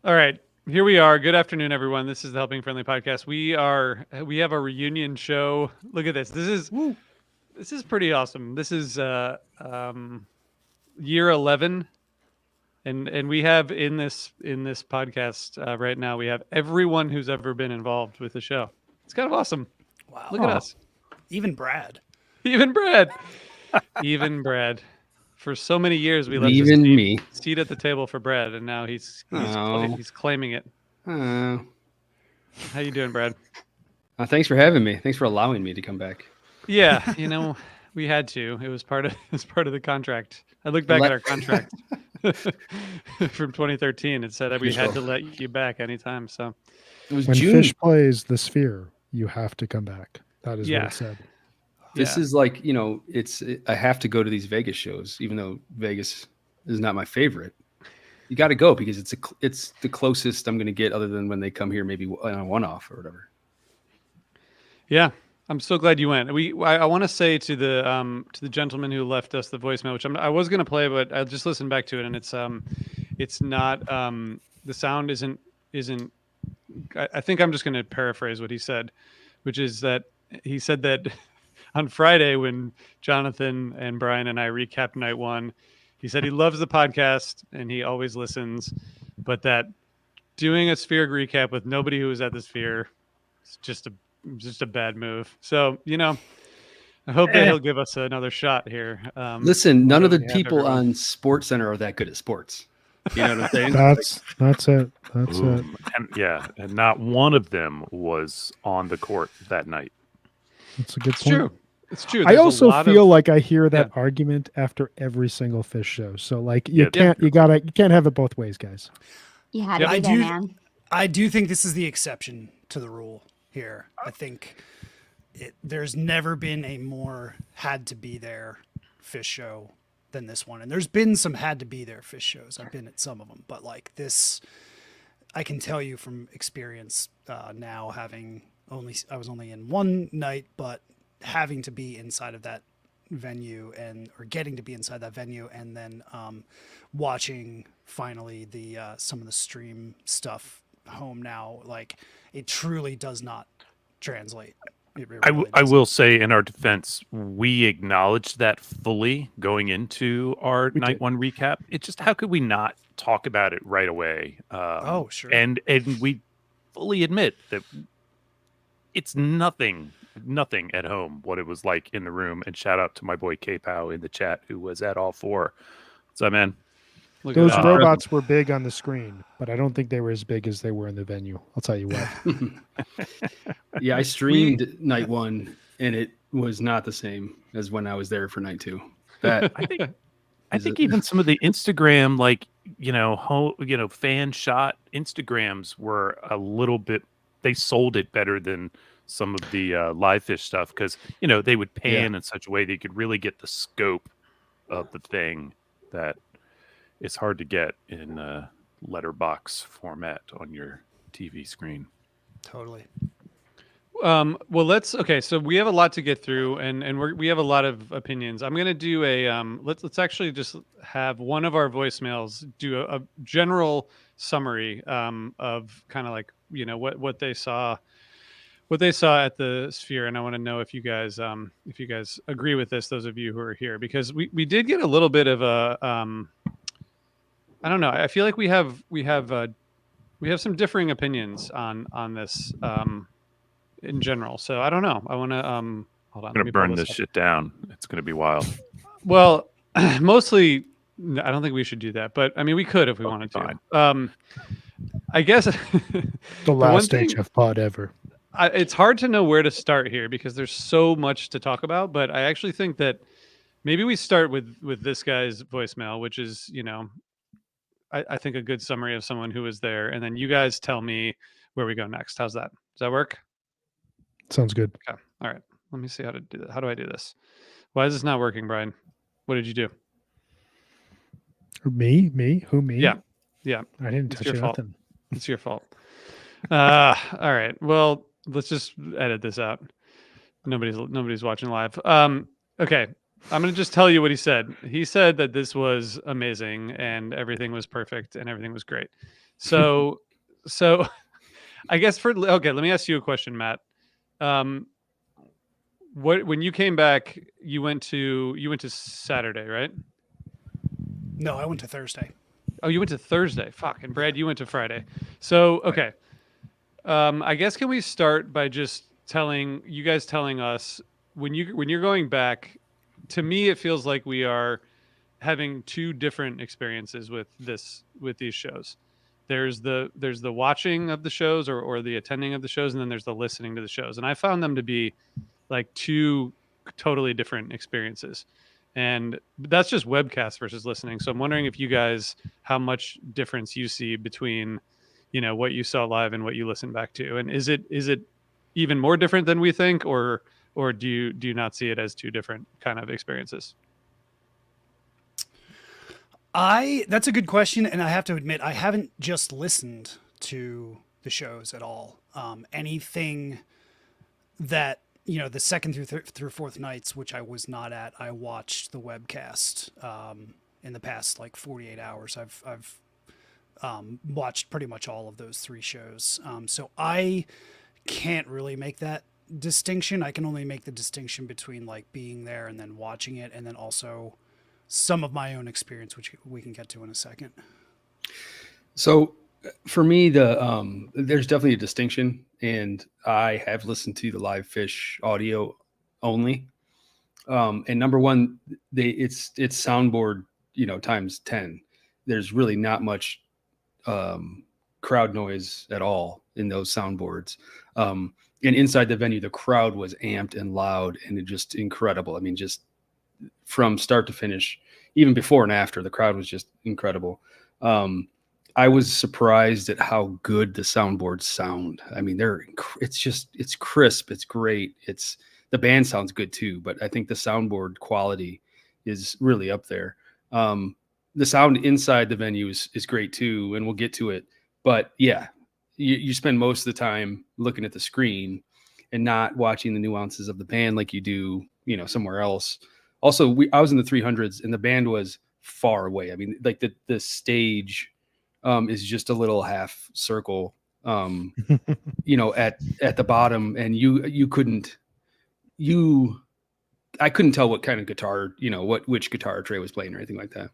All right. Here we are. Good afternoon, everyone. This is the Helping Friendly Podcast. We have a reunion show. Look at this. Woo. This is pretty awesome. This is year 11, and we have in this podcast right now, we have everyone who's ever been involved with the show. It's kind of awesome. Wow. Look at us. Even Brad. Even Brad. Even Brad. For so many years, we left Even a me. seat at the table for Brad, and now he's claiming it. Uh, How you doing, Brad? Thanks for having me. Thanks for allowing me to come back. Yeah, we had to. It was part of the contract. I looked back at our contract from 2013. It said that we had to let you back anytime. So It was When June. Fish plays the Sphere, you have to come back. That is what Yeah. it said. This yeah. is like, I have to go to these Vegas shows, even though Vegas is not my favorite. You got to go because it's the closest I'm going to get, other than when they come here, maybe on a one-off or whatever. Yeah, I'm so glad you went. I want to say to the gentleman who left us the voicemail, which I was going to play, but I just listened back to it, and it's not the sound isn't. I think I'm just going to paraphrase what he said, which is that he said that on Friday when Jonathan and Brian and I recapped night one, he said he loves the podcast and he always listens, but that doing a Sphere recap with nobody who was at the Sphere is just a bad move. So, I hope that he'll give us another shot here. Listen, none of the we have people everyone. on Sports Center are that good at sports. You know what I'm saying? That's it. That's Ooh, it. and not one of them was on the court that night. That's a good It's point. true. It's true. I There's a also lot feel of- like I hear that argument after every single Fish show. So like you Yeah. can't have it both ways, guys. You had Yep. to be I there, do- man. I do think this is the exception to the rule here. I think there's never been a more had to be there Fish show than this one. And there's been some had to be there Fish shows. I've been at some of them, but like this, I can tell you from experience now, I was only in one night, but having to be inside of that venue or getting to be inside that venue, and then watching finally the some of the stream stuff home now, like it truly does not translate. It really I doesn't. will say, in our defense, we acknowledged that fully going into our We night did. one recap. It's just, how could we not talk about it right away? Oh, sure. And we fully admit that it's nothing at home what it was like in the room. And shout out to my boy K-Pow in the chat who was at all four. What's up, man? Look at Those that. robots were big on the screen, but I don't think they were as big as they were in the venue. I'll tell you what. Yeah, I streamed night one, and it was not the same as when I was there for night two. That I Is think it- even some of the Instagram, fan shot Instagrams were a little bit. They sold it better than some of the live fish stuff, because they would pan in such a way that you could really get the scope of the thing that it's hard to get in letterbox format on your TV screen. Totally. Well, okay. So we have a lot to get through, and we have a lot of opinions. I'm gonna do a let's actually just have one of our voicemails do a general summary of kind of like what they saw at the Sphere, and I want to know if you guys agree with this. Those of you who are here, because we did get a little bit of a I don't know. I feel like we have some differing opinions on this in general. So I don't know. I want to hold on. I'm gonna burn this shit down. It's gonna be wild. Well, mostly, I don't think we should do that. But I mean, we could if we wanted fine. to. I guess The last thing- HF pod ever. it's hard to know where to start here because there's so much to talk about. But I actually think that maybe we start with this guy's voicemail, which is I think a good summary of someone who was there, and then you guys tell me where we go next. How's that? Does that work? Sounds good. Okay. All right. Let me see how to do that. How do I do this? Why is this not working, Brian? What did you do? Me? Who me? Yeah. Yeah. I didn't It's touch your fault. nothing. It's your fault. All right. Well, let's just edit this out. Nobody's watching live. Okay. I'm going to just tell you what he said. He said that this was amazing and everything was perfect and everything was great. So, so I guess okay, let me ask you a question, Matt. Um, when you came back, you went to Saturday, right? No, I went to Thursday. Oh, you went to Thursday. Fuck. And Brad, you went to Friday. So, okay. I guess can we start by just telling us when you're going back, to me it feels like we are having two different experiences with these shows. There's the watching of the shows or the attending of the shows, and then there's the listening to the shows. And I found them to be like two totally different experiences. And that's just webcast versus listening. So I'm wondering if you guys, how much difference you see between, what you saw live and what you listen back to. And is it even more different than we think, or do you not see it as two different kind of experiences? That's a good question, and I have to admit I haven't just listened to the shows at all. Anything that the second through fourth nights, which I was not at, I watched the webcast in the past like 48 hours. I've watched pretty much all of those three shows, so I can't really make that distinction. I can only make the distinction between like being there and then watching it, and then also some of my own experience, which we can get to in a second. So for me, there's definitely a distinction, and I have listened to the live fish audio only. And number one, it's soundboard, times 10. There's really not much crowd noise at all in those soundboards. And inside the venue, the crowd was amped and loud and just incredible. I mean, just from start to finish, even before and after, the crowd was just incredible. I was surprised at how good the soundboards sound. I mean, it's crisp. It's great. The band sounds good too, but I think the soundboard quality is really up there. The sound inside the venue is great too, and we'll get to it. But yeah, you spend most of the time looking at the screen and not watching the nuances of the band like you do, somewhere else. Also, I was in the 300s and the band was far away. I mean, like the stage is just a little half circle, at the bottom, and I couldn't tell what kind of guitar, which guitar Trey was playing or anything like that.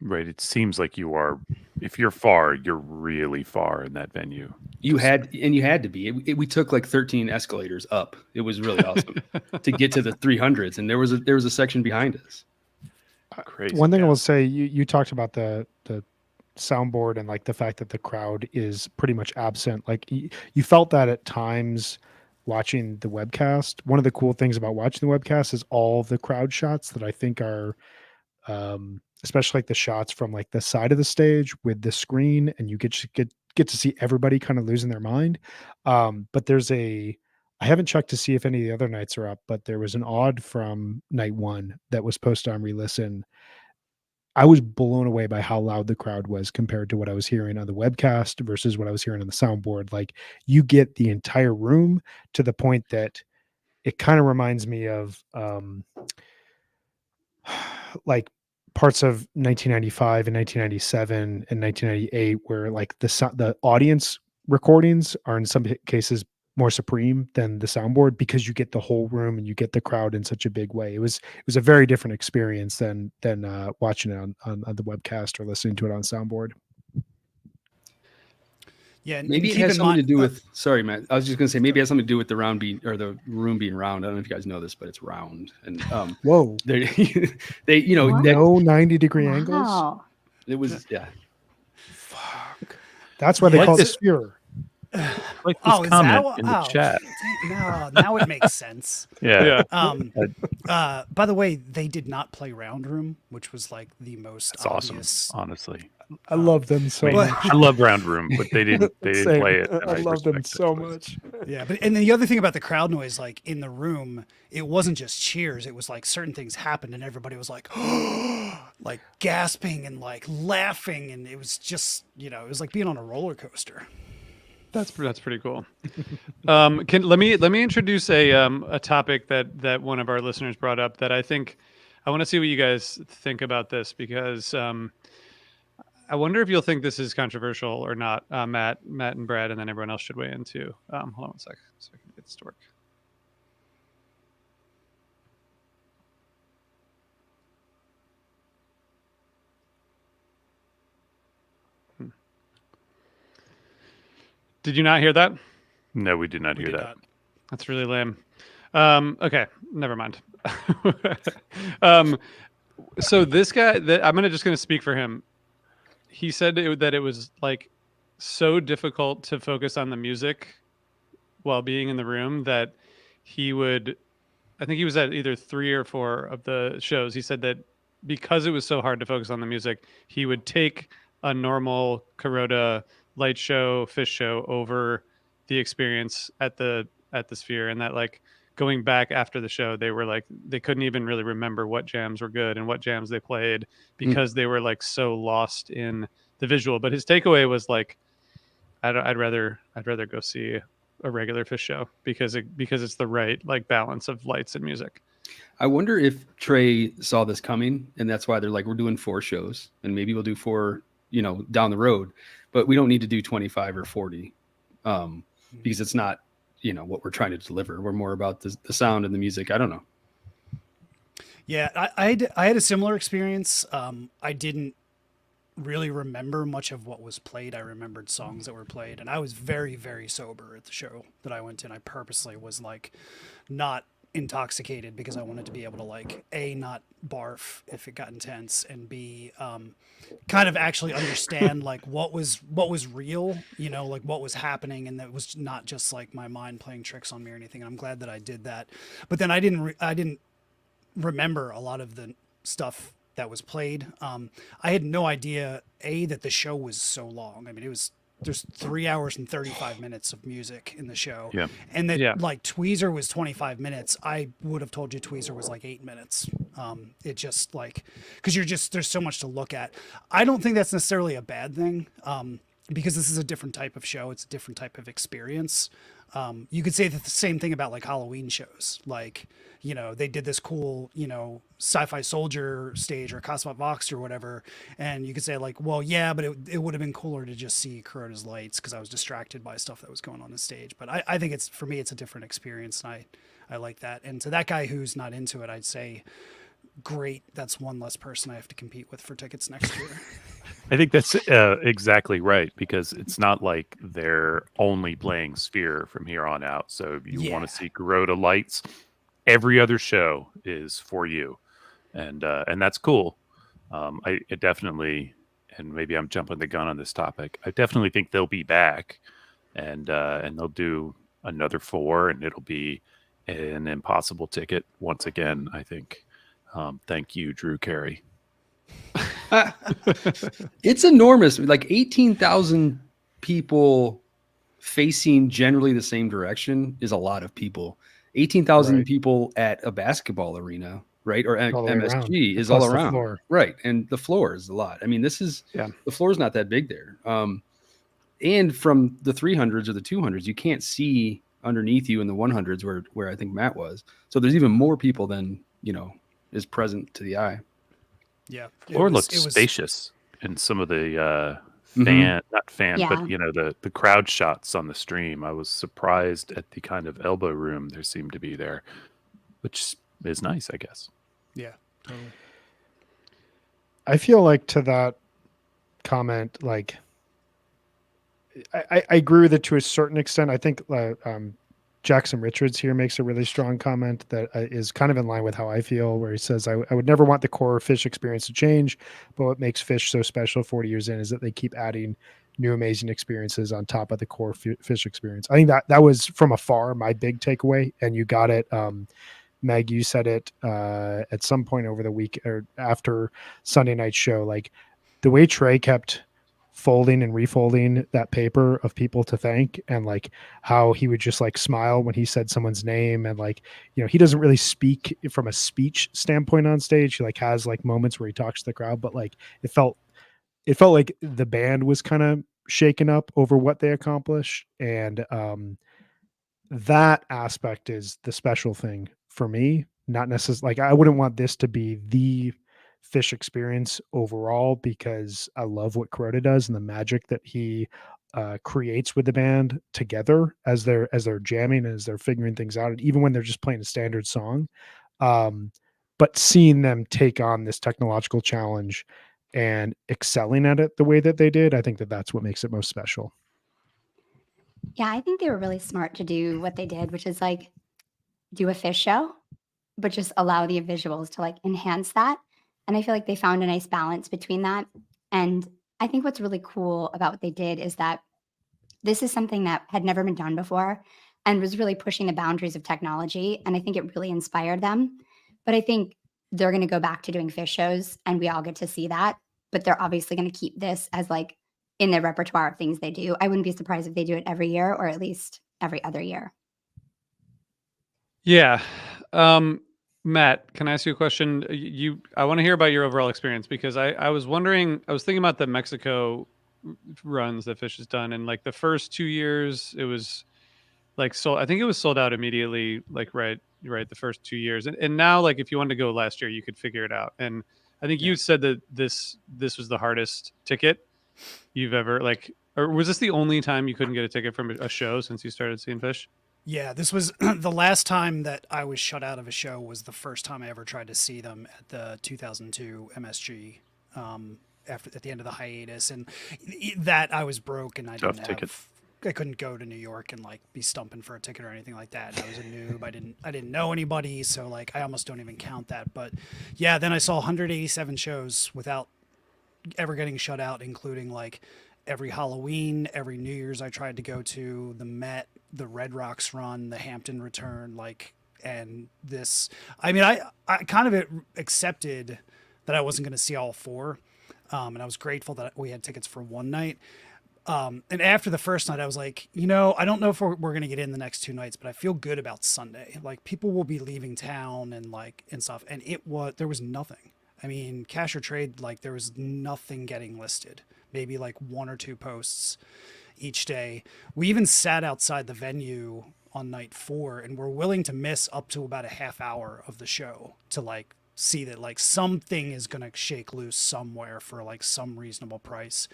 Right. It seems like if you're far, you're really far in that venue. You had to be. We took like 13 escalators up. It was really awesome to get to the 300s, and there was a section behind us. Crazy. One thing I will say, you talked about the soundboard and like the fact that the crowd is pretty much absent. Like you felt that at times watching the webcast. One of the cool things about watching the webcast is all the crowd shots that I think are, especially like the shots from like the side of the stage with the screen, and you get to see everybody kind of losing their mind. But I haven't checked to see if any of the other nights are up, but there was an odd from night one that was posted on Relisten. I was blown away by how loud the crowd was compared to what I was hearing on the webcast versus what I was hearing on the soundboard. Like you get the entire room to the point that it kind of reminds me of like parts of 1995 and 1997 and 1998, where like the audience recordings are in some cases more supreme than the soundboard, because you get the whole room and you get the crowd in such a big way. It was a very different experience than watching it on the webcast or listening to it on soundboard. Yeah, maybe it has something to do with. Sorry, Matt. I was just going to say maybe it has something to do with the room being round. I don't know if you guys know this, but it's round. And whoa, they What? no 90-degree angles. Wow. It was Fuck. That's why they Like call it this- sphere. Like this is comment that in the chat. No, now it makes sense. Yeah. By the way, they did not play Round Room, which was like the most It's awesome, obvious. honestly. I love them so I mean, much. I love Round Room, but they didn't Same. play it. and I love them respect so their choice. much. Yeah, and the other thing about the crowd noise, like in the room, it wasn't just cheers. It was like certain things happened, and everybody was like, like gasping and like laughing, and it was just, it was like being on a roller coaster. That's pretty cool. Let me introduce a topic that one of our listeners brought up that I think I want to see what you guys think about this, because I wonder if you'll think this is controversial or not. Matt and Brad, and then everyone else should weigh in too. Hold on one sec, so I can get this to work. Did you not hear that? No, we did not We hear did that. not. That's really lame. Okay, never mind. So this guy, I'm just gonna speak for him. He said that it was like so difficult to focus on the music while being in the room that he would. I think he was at either 3 or 4 of the shows. He said that because it was so hard to focus on the music, he would take a normal Kuroda light show, fish show over the experience at the Sphere, and that like going back after the show, they were like they couldn't even really remember what jams were good and what jams they played because they were like so lost in the visual. But his takeaway was like, I'd rather go see a regular fish show because it's the right like balance of lights and music. I wonder if Trey saw this coming, and that's why they're like, we're doing 4 shows, and maybe we'll do 4, down the road, but we don't need to do 25 or 40, because it's not, what we're trying to deliver. We're more about the sound and the music. I don't know. Yeah, I had a similar experience. I didn't really remember much of what was played. I remembered songs that were played, and I was very, very sober at the show that I went to. And I purposely was like not intoxicated because I wanted to be able to like A, not barf if it got intense, and B, kind of actually understand like what was real, like what was happening, and that was not just like my mind playing tricks on me or anything. And I'm glad that I did that. But then I didn't remember a lot of the stuff that was played. I had no idea that the show was so long. I mean, there's 3 hours and 35 minutes of music in the show. Yeah. And that Yeah. like Tweezer was 25 minutes. I would have told you Tweezer was like 8 minutes. It just like, cause there's so much to look at. I don't think that's necessarily a bad thing. Because this is a different type of show. It's a different type of experience. You could say the same thing about like Halloween shows. Like, they did this cool, sci-fi soldier stage or Cosmot Vox or whatever. And you could say like, well, yeah, but it would have been cooler to just see Kuroda's lights because I was distracted by stuff that was going on the stage. But I think for me, it's a different experience. And I like that. And to that guy who's not into it, I'd say, great. That's one less person I have to compete with for tickets next year. I think that's exactly right, because it's not like they're only playing Sphere from here on out. So if you want to see Kuroda lights, every other show is for you, and that's cool. I definitely, and maybe I'm jumping the gun on this topic, I definitely think they'll be back, and they'll do another 4, and it'll be an impossible ticket once again, I think. Thank you, Drew Carey. It's enormous. Like 18,000 people facing generally the same direction is a lot of people. 18,000 Right. people at a basketball arena, right? Or All the way around. MSG is Plus all the around. floor. Right. And the floor is a lot. I mean, the floor is not that big there. And from the 300s or the 200s, you can't see underneath you in the 100s where I think Matt was. So there's even more people than, is present to the eye. Yeah. Floor looked spacious in some of the but the crowd shots on the stream. I was surprised at the kind of elbow room there seemed to be there, which is nice, I guess. Yeah, totally. I feel like to that comment, like I agree with it to a certain extent. I think Jackson Richards here makes a really strong comment that is kind of in line with how I feel, where he says, I would never want the core Fish experience to change, but what makes Fish so special 40 years in is that they keep adding new amazing experiences on top of the core Fish experience. I think that was from afar my big takeaway, and you got it. Meg, you said it at some point over the week or after Sunday night show, like the way Trey kept folding and refolding that paper of people to thank, and like how he would just like smile when he said someone's name, and like, he doesn't really speak from a speech standpoint on stage. He like has like moments where he talks to the crowd, but like it felt like the band was kind of shaken up over what they accomplished, and that aspect is the special thing for me. Not necessarily like I wouldn't want this to be the Fish experience overall, because I love what Kuroda does and the magic that he creates with the band together as they're jamming, as they're figuring things out, and even when they're just playing a standard song. Um, but seeing them take on this technological challenge and excelling at it the way that they did, I think that that's what makes it most special. Yeah, I think they were really smart to do what they did, which is like do a Fish show, but just allow the visuals to like enhance that. And I feel like they found a nice balance between that. And I think what's really cool about what they did is that this is something that had never been done before and was really pushing the boundaries of technology. And I think it really inspired them. But I think they're going to go back to doing Fish shows and we all get to see that. But they're obviously going to keep this as like in their repertoire of things they do. I wouldn't be surprised if they do it every year or at least every other year. Yeah. Matt, can I ask you a question? I want to hear about your overall experience, because I was wondering, I was thinking about the Mexico runs that Fish has done, and like the first 2 years, it was like I think it was sold out immediately, like right the first 2 years, and now like if you wanted to go last year, you could figure it out. And I think you said that this was the hardest ticket you've ever like, or was this the only time you couldn't get a ticket from a show since you started seeing Fish? Yeah, this was the last time that I was shut out of a show. Was the first time I ever tried to see them at the 2002 MSG. At the end of the hiatus, and that I was broke and I Tough didn't ticket. I couldn't go to New York and like be stumping for a ticket or anything like that. And I was a noob. I didn't know anybody, so like I almost don't even count that. But yeah, then I saw 187 shows without ever getting shut out, including like every Halloween, every New Year's I tried to go to, the Met, the Red Rocks run, the Hampton return, like, and this. I mean, I kind of accepted that I wasn't going to see all four. And I was grateful that we had tickets for one night. And after the first night, I was like, I don't know if we're going to get in the next two nights, but I feel good about Sunday. Like people will be leaving town and stuff. And there was nothing. I mean, cash or trade, like there was nothing getting listed. Maybe like one or two posts each day. We even sat outside the venue on night 4 and we're willing to miss up to about a half hour of the show to like see that like something is going to shake loose somewhere for like some reasonable price.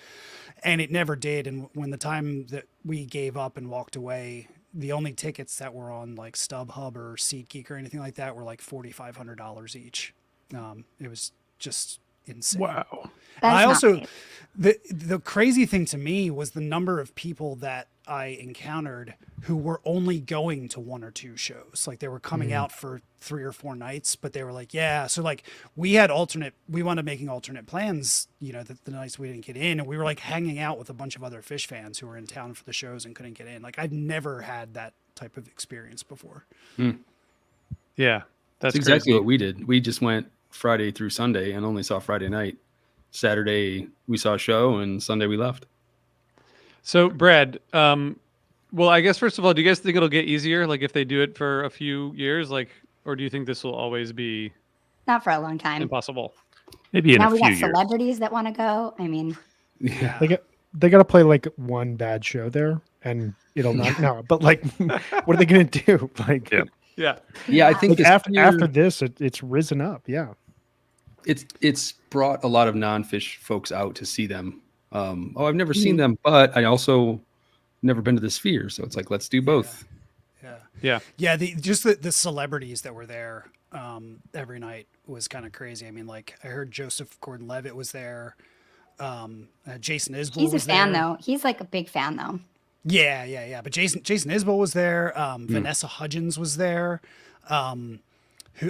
And it never did. And when the time that we gave up and walked away, the only tickets that were on like StubHub or SeatGeek or anything like that were like $4,500 each. It was just insane. Wow. That's I not also, right. the crazy thing to me was the number of people that I encountered who were only going to one or two shows. Like they were coming out for 3 or 4 nights, but they were like, yeah. So like we wound up making alternate plans, the nights we didn't get in. And we were like hanging out with a bunch of other Fish fans who were in town for the shows and couldn't get in. Like I've never had that type of experience before. Yeah, That's that's exactly crazy. what we did. We just went Friday through Sunday and only saw Friday night. Saturday we saw a show and Sunday we left. So, Brad, well, I guess first of all, do you guys think it'll get easier, like if they do it for a few years, like, or do you think this will always be Not for a long time. impossible? Maybe in Now a we few got years. celebrities that want to go. I mean, Yeah. They got to play like one bad show there, and it'll not. No, but like, what are they going to do? Like, Yeah. Yeah, Yeah, I think like this year, after this, it's risen up. Yeah, it's brought a lot of non-Fish folks out to see them. I've never seen them, but I also never been to the Sphere, so it's like let's do both. yeah. Yeah, the celebrities that were there every night was kind of crazy. I mean, like I heard Joseph Gordon-Levitt was there. Jason Isbell he's a was fan there. though. He's like a big fan though. Yeah. But Jason Isbell was there. Vanessa Hudgens was there.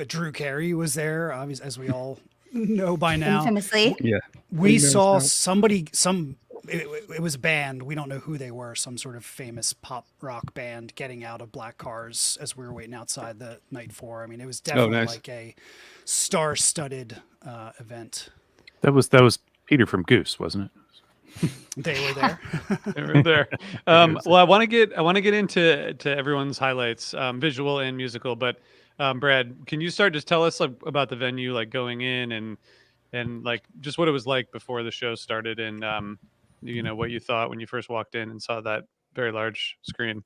Drew Carey was there, obviously, as we all know by now. Infamously. Yeah. We knows saw that? it was a band. We don't know who they were. Some sort of famous pop rock band getting out of black cars as we were waiting outside the night 4. I mean, it was definitely nice. like a star-studded event. That was Peter from Goose, wasn't it? They were there. They were there. Well, I want to get into everyone's highlights, visual and musical. But Brad, can you start? Just tell us like about the venue, like going in and like just what it was like before the show started, and what you thought when you first walked in and saw that very large screen.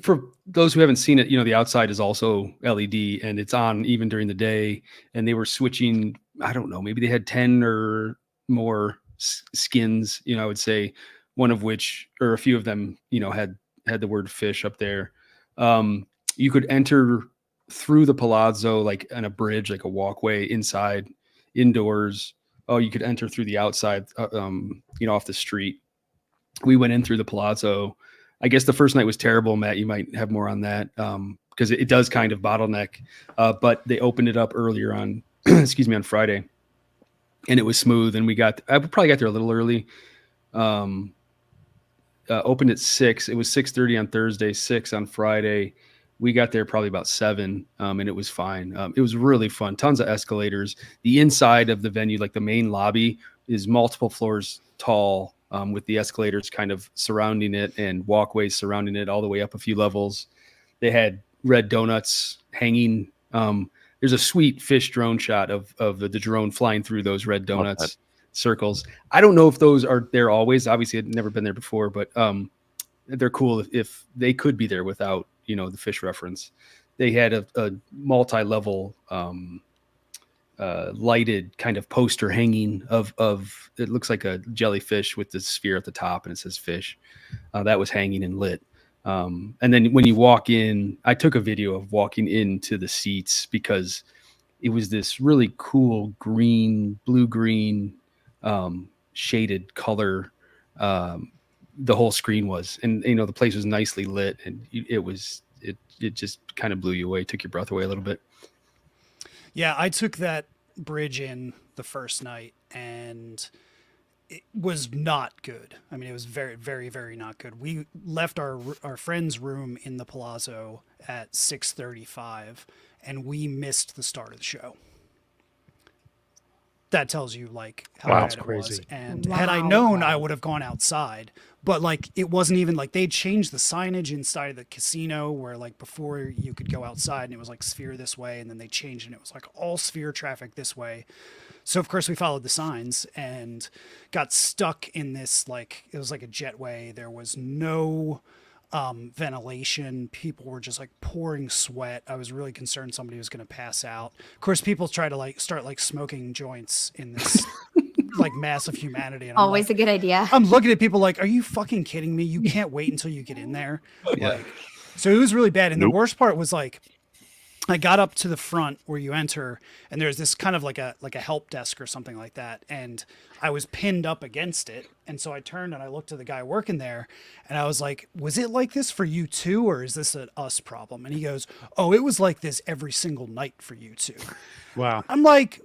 For those who haven't seen it, the outside is also LED and it's on even during the day. And they were switching, I don't know, maybe they had 10 or more skins, I would say, one of which, or a few of them, had the word fish up there. You could enter through the palazzo, like on a bridge, like a walkway inside, indoors. Oh, you could enter through the outside, off the street. We went in through the palazzo. I guess the first night was terrible, Matt. You might have more on that because it does kind of bottleneck. But they opened it up earlier on, on Friday, and it was smooth. And I probably got there a little early. Opened at 6. It was 6:30 on Thursday, 6 on Friday. We got there probably about 7, and it was fine. It was really fun. Tons of escalators. The inside of the venue, like the main lobby, is multiple floors tall. With the escalators kind of surrounding it and walkways surrounding it all the way up a few levels. They had red donuts hanging. There's a sweet fish drone shot of the drone flying through those red donuts circles. I don't know if those are there always. Obviously, I'd never been there before, but they're cool if they could be there without, the fish reference. They had a multi-level lighted kind of poster hanging of it looks like a jellyfish with the sphere at the top and it says fish. That was hanging and lit. And then when you walk in, I took a video of walking into the seats because it was this really cool blue-green shaded color. The whole screen was, and the place was nicely lit, and it just kind of blew you away, took your breath away a little bit. Yeah, I took that bridge in the first night and it was not good. I mean, it was very, very, very not good. We left our friend's room in the Palazzo at 6:35 and we missed the start of the show. That tells you like how Wow, bad that's it was. crazy. And had I known, I would have gone outside. But like it wasn't even like they changed the signage inside of the casino where like before you could go outside and it was like sphere this way, and then they changed and it was like all sphere traffic this way. So of course we followed the signs and got stuck in this like it was like a jetway. There was no ventilation. People were just like pouring sweat. I was really concerned somebody was going to pass out. Of course, people try to like start like smoking joints in this like mass of humanity. And Always a good idea. I'm looking at people like, are you fucking kidding me? You can't wait until you get in there. Yeah. Like, so it was really bad. And Nope. the worst part was like, I got up to the front where you enter and there's this kind of like a help desk or something like that. And I was pinned up against it. And so I turned and I looked at the guy working there and I was like, was it like this for you too? Or is this an us problem? And he goes, oh, it was like this every single night for you too. Wow. I'm like,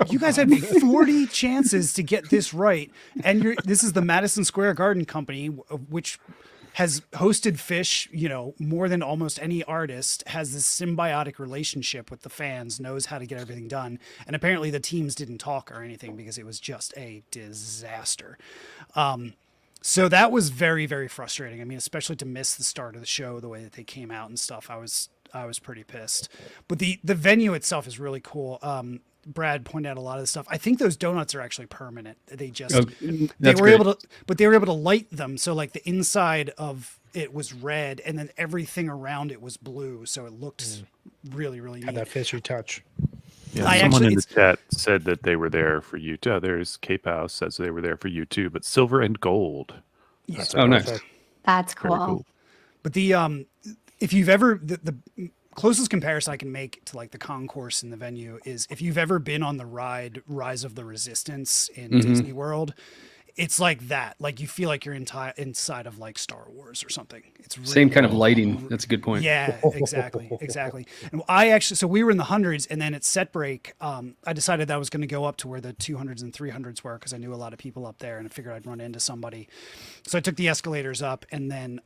you guys had 40 chances to get this right. And this is the Madison Square Garden Company, which has hosted Fish, more than almost any artist, has this symbiotic relationship with the fans, knows how to get everything done. And apparently the teams didn't talk or anything because it was just a disaster. So that was very, very frustrating. I mean, especially to miss the start of the show, the way that they came out and stuff, I was pretty pissed. But the venue itself is really cool. Brad pointed out a lot of the stuff. I think those donuts are actually permanent. They just they were able to light them. So like the inside of it was red and then everything around it was blue. So it looked really, really neat. Had that fishy touch. Yeah, I someone actually- in the chat said that they were there for you too. There's Cape House says they were there for you too, but silver and gold. Yeah. Oh, nice. That's Very cool. cool. But the if you've ever the closest comparison I can make to like the concourse in the venue is if you've ever been on the ride Rise of the Resistance in Disney World, it's like that. Like you feel like you're inside of like Star Wars or something. It's really Same kind of lighting. That's a good point. Yeah, exactly. And so we were in the hundreds, and then at set break, I decided that I was going to go up to where the 200s and 300s were because I knew a lot of people up there, and I figured I'd run into somebody. So I took the escalators up, and then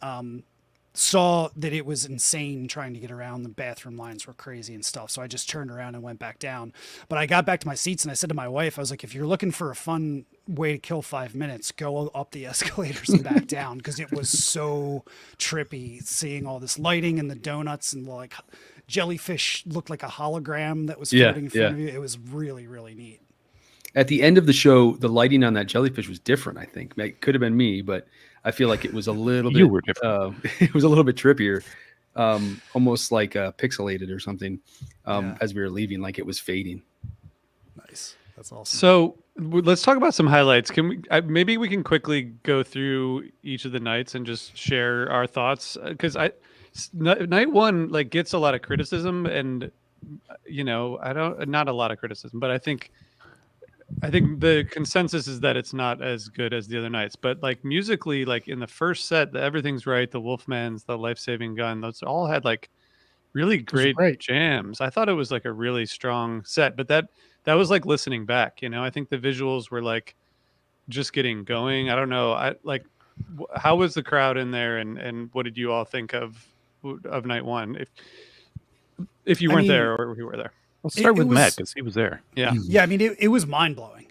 saw that it was insane trying to get around. The bathroom lines were crazy and stuff. So I just turned around and went back down. But I got back to my seats and I said to my wife, I was like, if you're looking for a fun way to kill 5 minutes, go up the escalators and back down, because it was so trippy seeing all this lighting and the donuts and like jellyfish looked like a hologram that was floating in front of you. It was really, really neat. At the end of the show, the lighting on that jellyfish was different. I think it could have been me, but I feel like it was a little You bit. were different. It was a little bit trippier, almost like pixelated or something. Yeah. As we were leaving, like it was fading. Nice. That's awesome. So let's talk about some highlights. Can we? Maybe we can quickly go through each of the nights and just share our thoughts, because night one like gets a lot of criticism, and I don't, not a lot of criticism, but I think the consensus is that it's not as good as the other nights. But like musically, like in the first set, Everything's Right, the Wolfman's, the Life Saving Gun, those all had like really great jams. I thought it was like a really strong set, but that was like listening back. I think the visuals were like just getting going. I don't know. How was the crowd in there, and what did you all think of night one? If you weren't there or you were there. We'll start with was- Matt because he was there. Yeah. Yeah, I mean, it was mind blowing.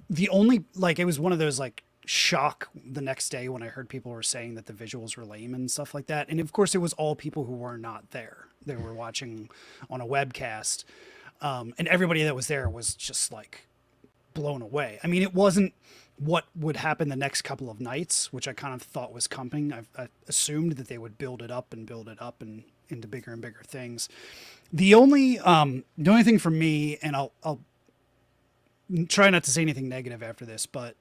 The only it was one of those like shock the next day when I heard people were saying that the visuals were lame and stuff like that. And of course, it was all people who were not there. They were watching on a webcast, and everybody that was there was just like blown away. I mean, it wasn't what would happen the next couple of nights, which I kind of thought was coming. I assumed that they would build it up and into bigger and bigger things. The only thing for me, and I'll try not to say anything negative after this, but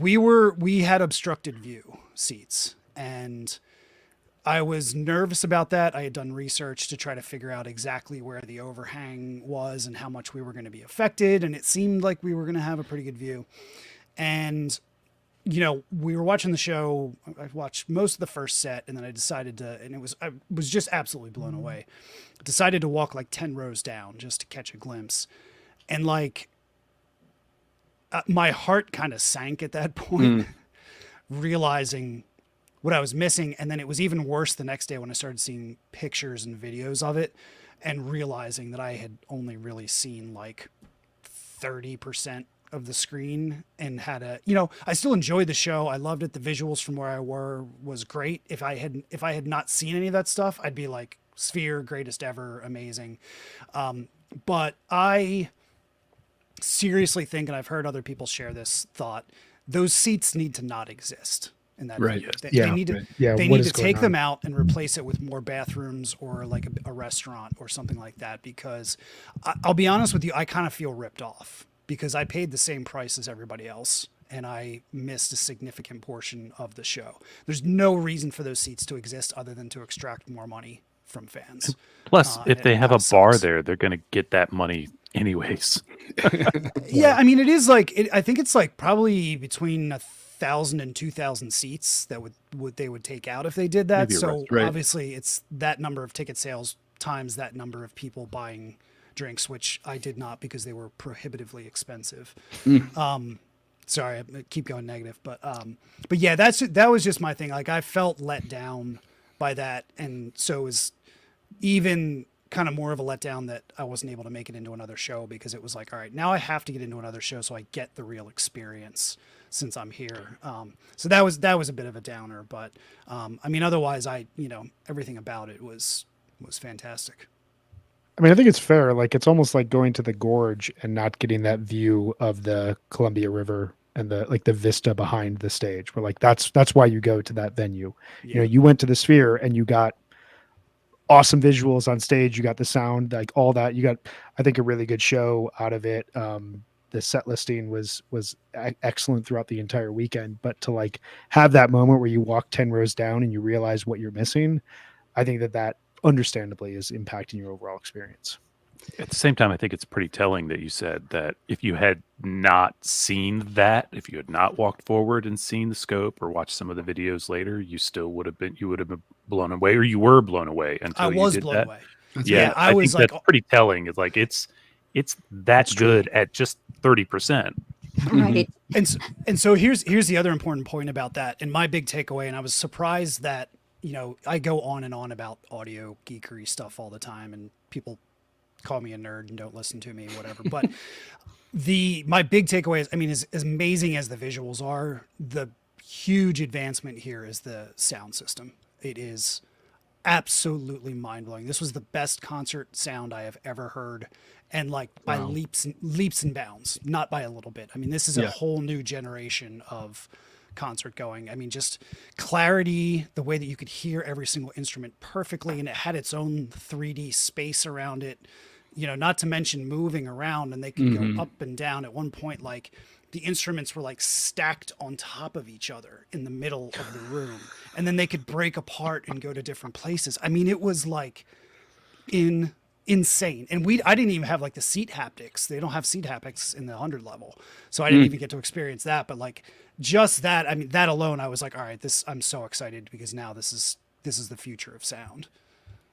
we had obstructed view seats, and I was nervous about that. I had done research to try to figure out exactly where the overhang was and how much we were going to be affected, and it seemed like we were going to have a pretty good view. And we were watching the show. I watched most of the first set, and then I decided to, and I was just absolutely blown away. Decided to walk like 10 rows down just to catch a glimpse. And my heart kind of sank at that point, realizing what I was missing. And then it was even worse the next day when I started seeing pictures and videos of it and realizing that I had only really seen like 30% of the screen and had I still enjoyed the show. I loved it. The visuals from where I was great. If I had not seen any of that stuff, I'd be like, Sphere, greatest ever, amazing. But I seriously think, and I've heard other people share this thought, those seats need to not exist in that venue. They need to take them out and replace it with more bathrooms or like a restaurant or something like that, because I'll be honest with you, I kind of feel ripped off because I paid the same price as everybody else and I missed a significant portion of the show. There's no reason for those seats to exist other than to extract more money from fans. Plus, if they have a bar there, they're going to get that money anyways. Yeah, I mean, it is like I think it's like probably between 1,000 and 2,000 seats that they would take out if they did that. So obviously, it's that number of ticket sales times that number of people buying drinks, which I did not because they were prohibitively expensive. Sorry, I keep going negative, but yeah, that was just my thing. Like I felt let down by that, and so it was even kind of more of a letdown that I wasn't able to make it into another show, because it was like, all right, now I have to get into another show so I get the real experience since I'm here. So that was a bit of a downer, but I mean, otherwise, everything about it was fantastic. I mean, I think it's fair. Like, it's almost like going to the gorge and not getting that view of the Columbia River and the vista behind the stage. Where like that's why you go to that venue. Yeah. You went to the Sphere and you got awesome visuals on stage. You got the sound, like all that. You got, I think, a really good show out of it. The set listing was excellent throughout the entire weekend. But to like have that moment where you walk 10 rows down and you realize what you're missing, I think that understandably is impacting your overall experience. At the same time, I think it's pretty telling that you said that if you had not seen that, if you had not walked forward and seen the scope or watched some of the videos later, you would have been blown away, or you were blown away until you did that. Away. Yeah, I was think like, that's pretty telling. It's like it's that good at just 30%. Right. And so here's the other important point about that, and my big takeaway, and I was surprised that I go on and on about audio geekery stuff all the time, and people call me a nerd and don't listen to me, whatever. But my big takeaway is, I mean, as amazing as the visuals are, the huge advancement here is the sound system. It is absolutely mind-blowing. This was the best concert sound I have ever heard, and like by Wow. leaps and bounds, not by a little bit. I mean, this is a Yeah. whole new generation of concert going. I mean, just clarity, the way that you could hear every single instrument perfectly, and it had its own 3D space around it. You know, not to mention moving around, and they could go Mhm. up and down. At one point, like the instruments were like stacked on top of each other in the middle of the room, and then they could break apart and go to different places. I mean, it was like insane. And I didn't even have like the seat haptics. They don't have seat haptics in the 100 level, so I didn't even get to experience that. But like just that, I mean, that alone, I was like, all right, I'm so excited, because now this is the future of sound.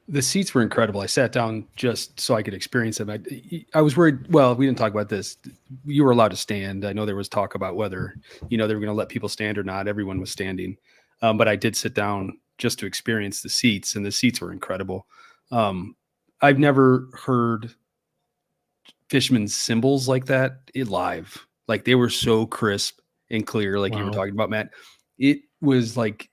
The seats were incredible. I sat down just so I could experience them. I was worried. Well, we didn't talk about this. You were allowed to stand. I know there was talk about whether, they were going to let people stand or not. Everyone was standing. But I did sit down just to experience the seats, and the seats were incredible. I've never heard Fishman's cymbals like that live. Like they were so crisp and clear, like you were Wow. talking about, Matt. It was like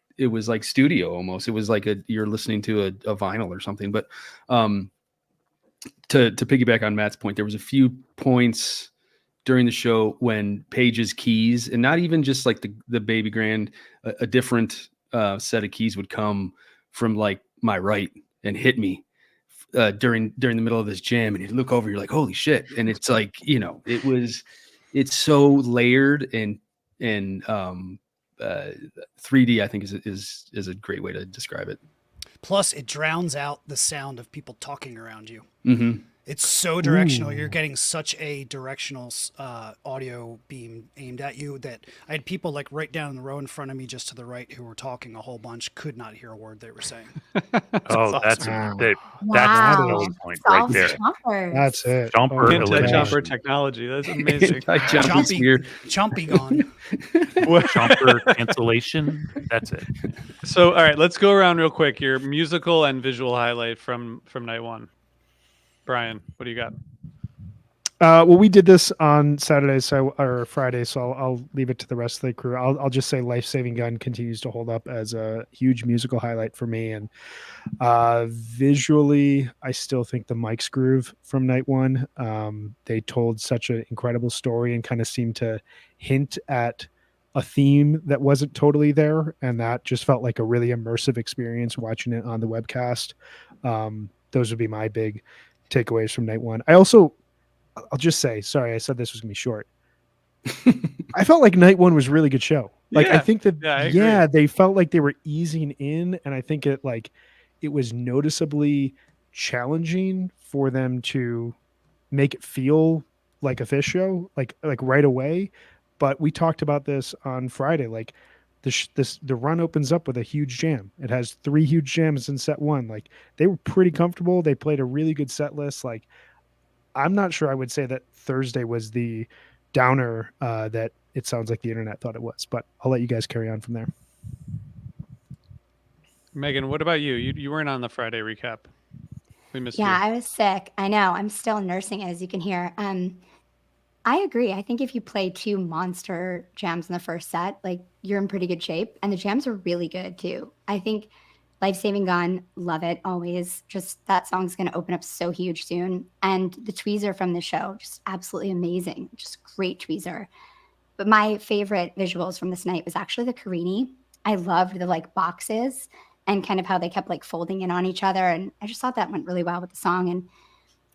studio almost. It was like you're listening to a vinyl or something. But to piggyback on Matt's point, there was a few points during the show when Paige's keys, and not even just like the baby grand, a different set of keys would come from like my right and hit me during the middle of this jam, and you look over, you're like, holy shit. And it's like, it's so layered, and 3D, I think is a great way to describe it. Plus, it drowns out the sound of people talking around you. Mm-hmm. It's so directional. Ooh. You're getting such a directional audio beam aimed at you that I had people like right down in the row in front of me, just to the right, who were talking a whole bunch, could not hear a word they were saying. Oh, that's awesome. that's Wow. the selling point right Solves there. chompers. That's it. Jumper Oh my elimination. gosh. Anti-chomper technology. That's amazing. Chompy gone. Jumper cancellation. That's it. So, all right, let's go around real quick. Your musical and visual highlight from night one. Brian, what do you got? Well, we did this on Saturday, or Friday, so I'll leave it to the rest of the crew. I'll just say Life Saving Gun continues to hold up as a huge musical highlight for me, and visually, I still think the Mike's Groove from night one. They told such an incredible story and kind of seemed to hint at a theme that wasn't totally there, and that just felt like a really immersive experience watching it on the webcast. Those would be my big takeaways from night one. I'll just say, sorry, I said this was gonna be short. I felt like night one was a really good show. Like, I Yeah. think that, Yeah, I agree. they felt like they were easing in, and I think it was noticeably challenging for them to make it feel like a Fish show, like right away. But we talked about this on Friday. Like, the run opens up with a huge jam. It has 3 huge jams in set one. Like, they were pretty comfortable. They played a really good set list. Like, I'm not sure I would say that Thursday was the downer that it sounds like the internet thought it was, but I'll let you guys carry on from there. Megan, what about you? You weren't on the Friday recap. We missed Yeah, you. I was sick. I know. I'm still nursing it, as you can hear. I agree. I think if you play 2 monster jams in the first set, like you're in pretty good shape. And the jams are really good too. I think Life Saving Gun, love it always. Just that song's going to open up so huge soon. And the tweezer from the show, just absolutely amazing. Just great tweezer. But my favorite visuals from this night was actually the Carini. I loved the like boxes and kind of how they kept like folding in on each other. And I just thought that went really well with the song. And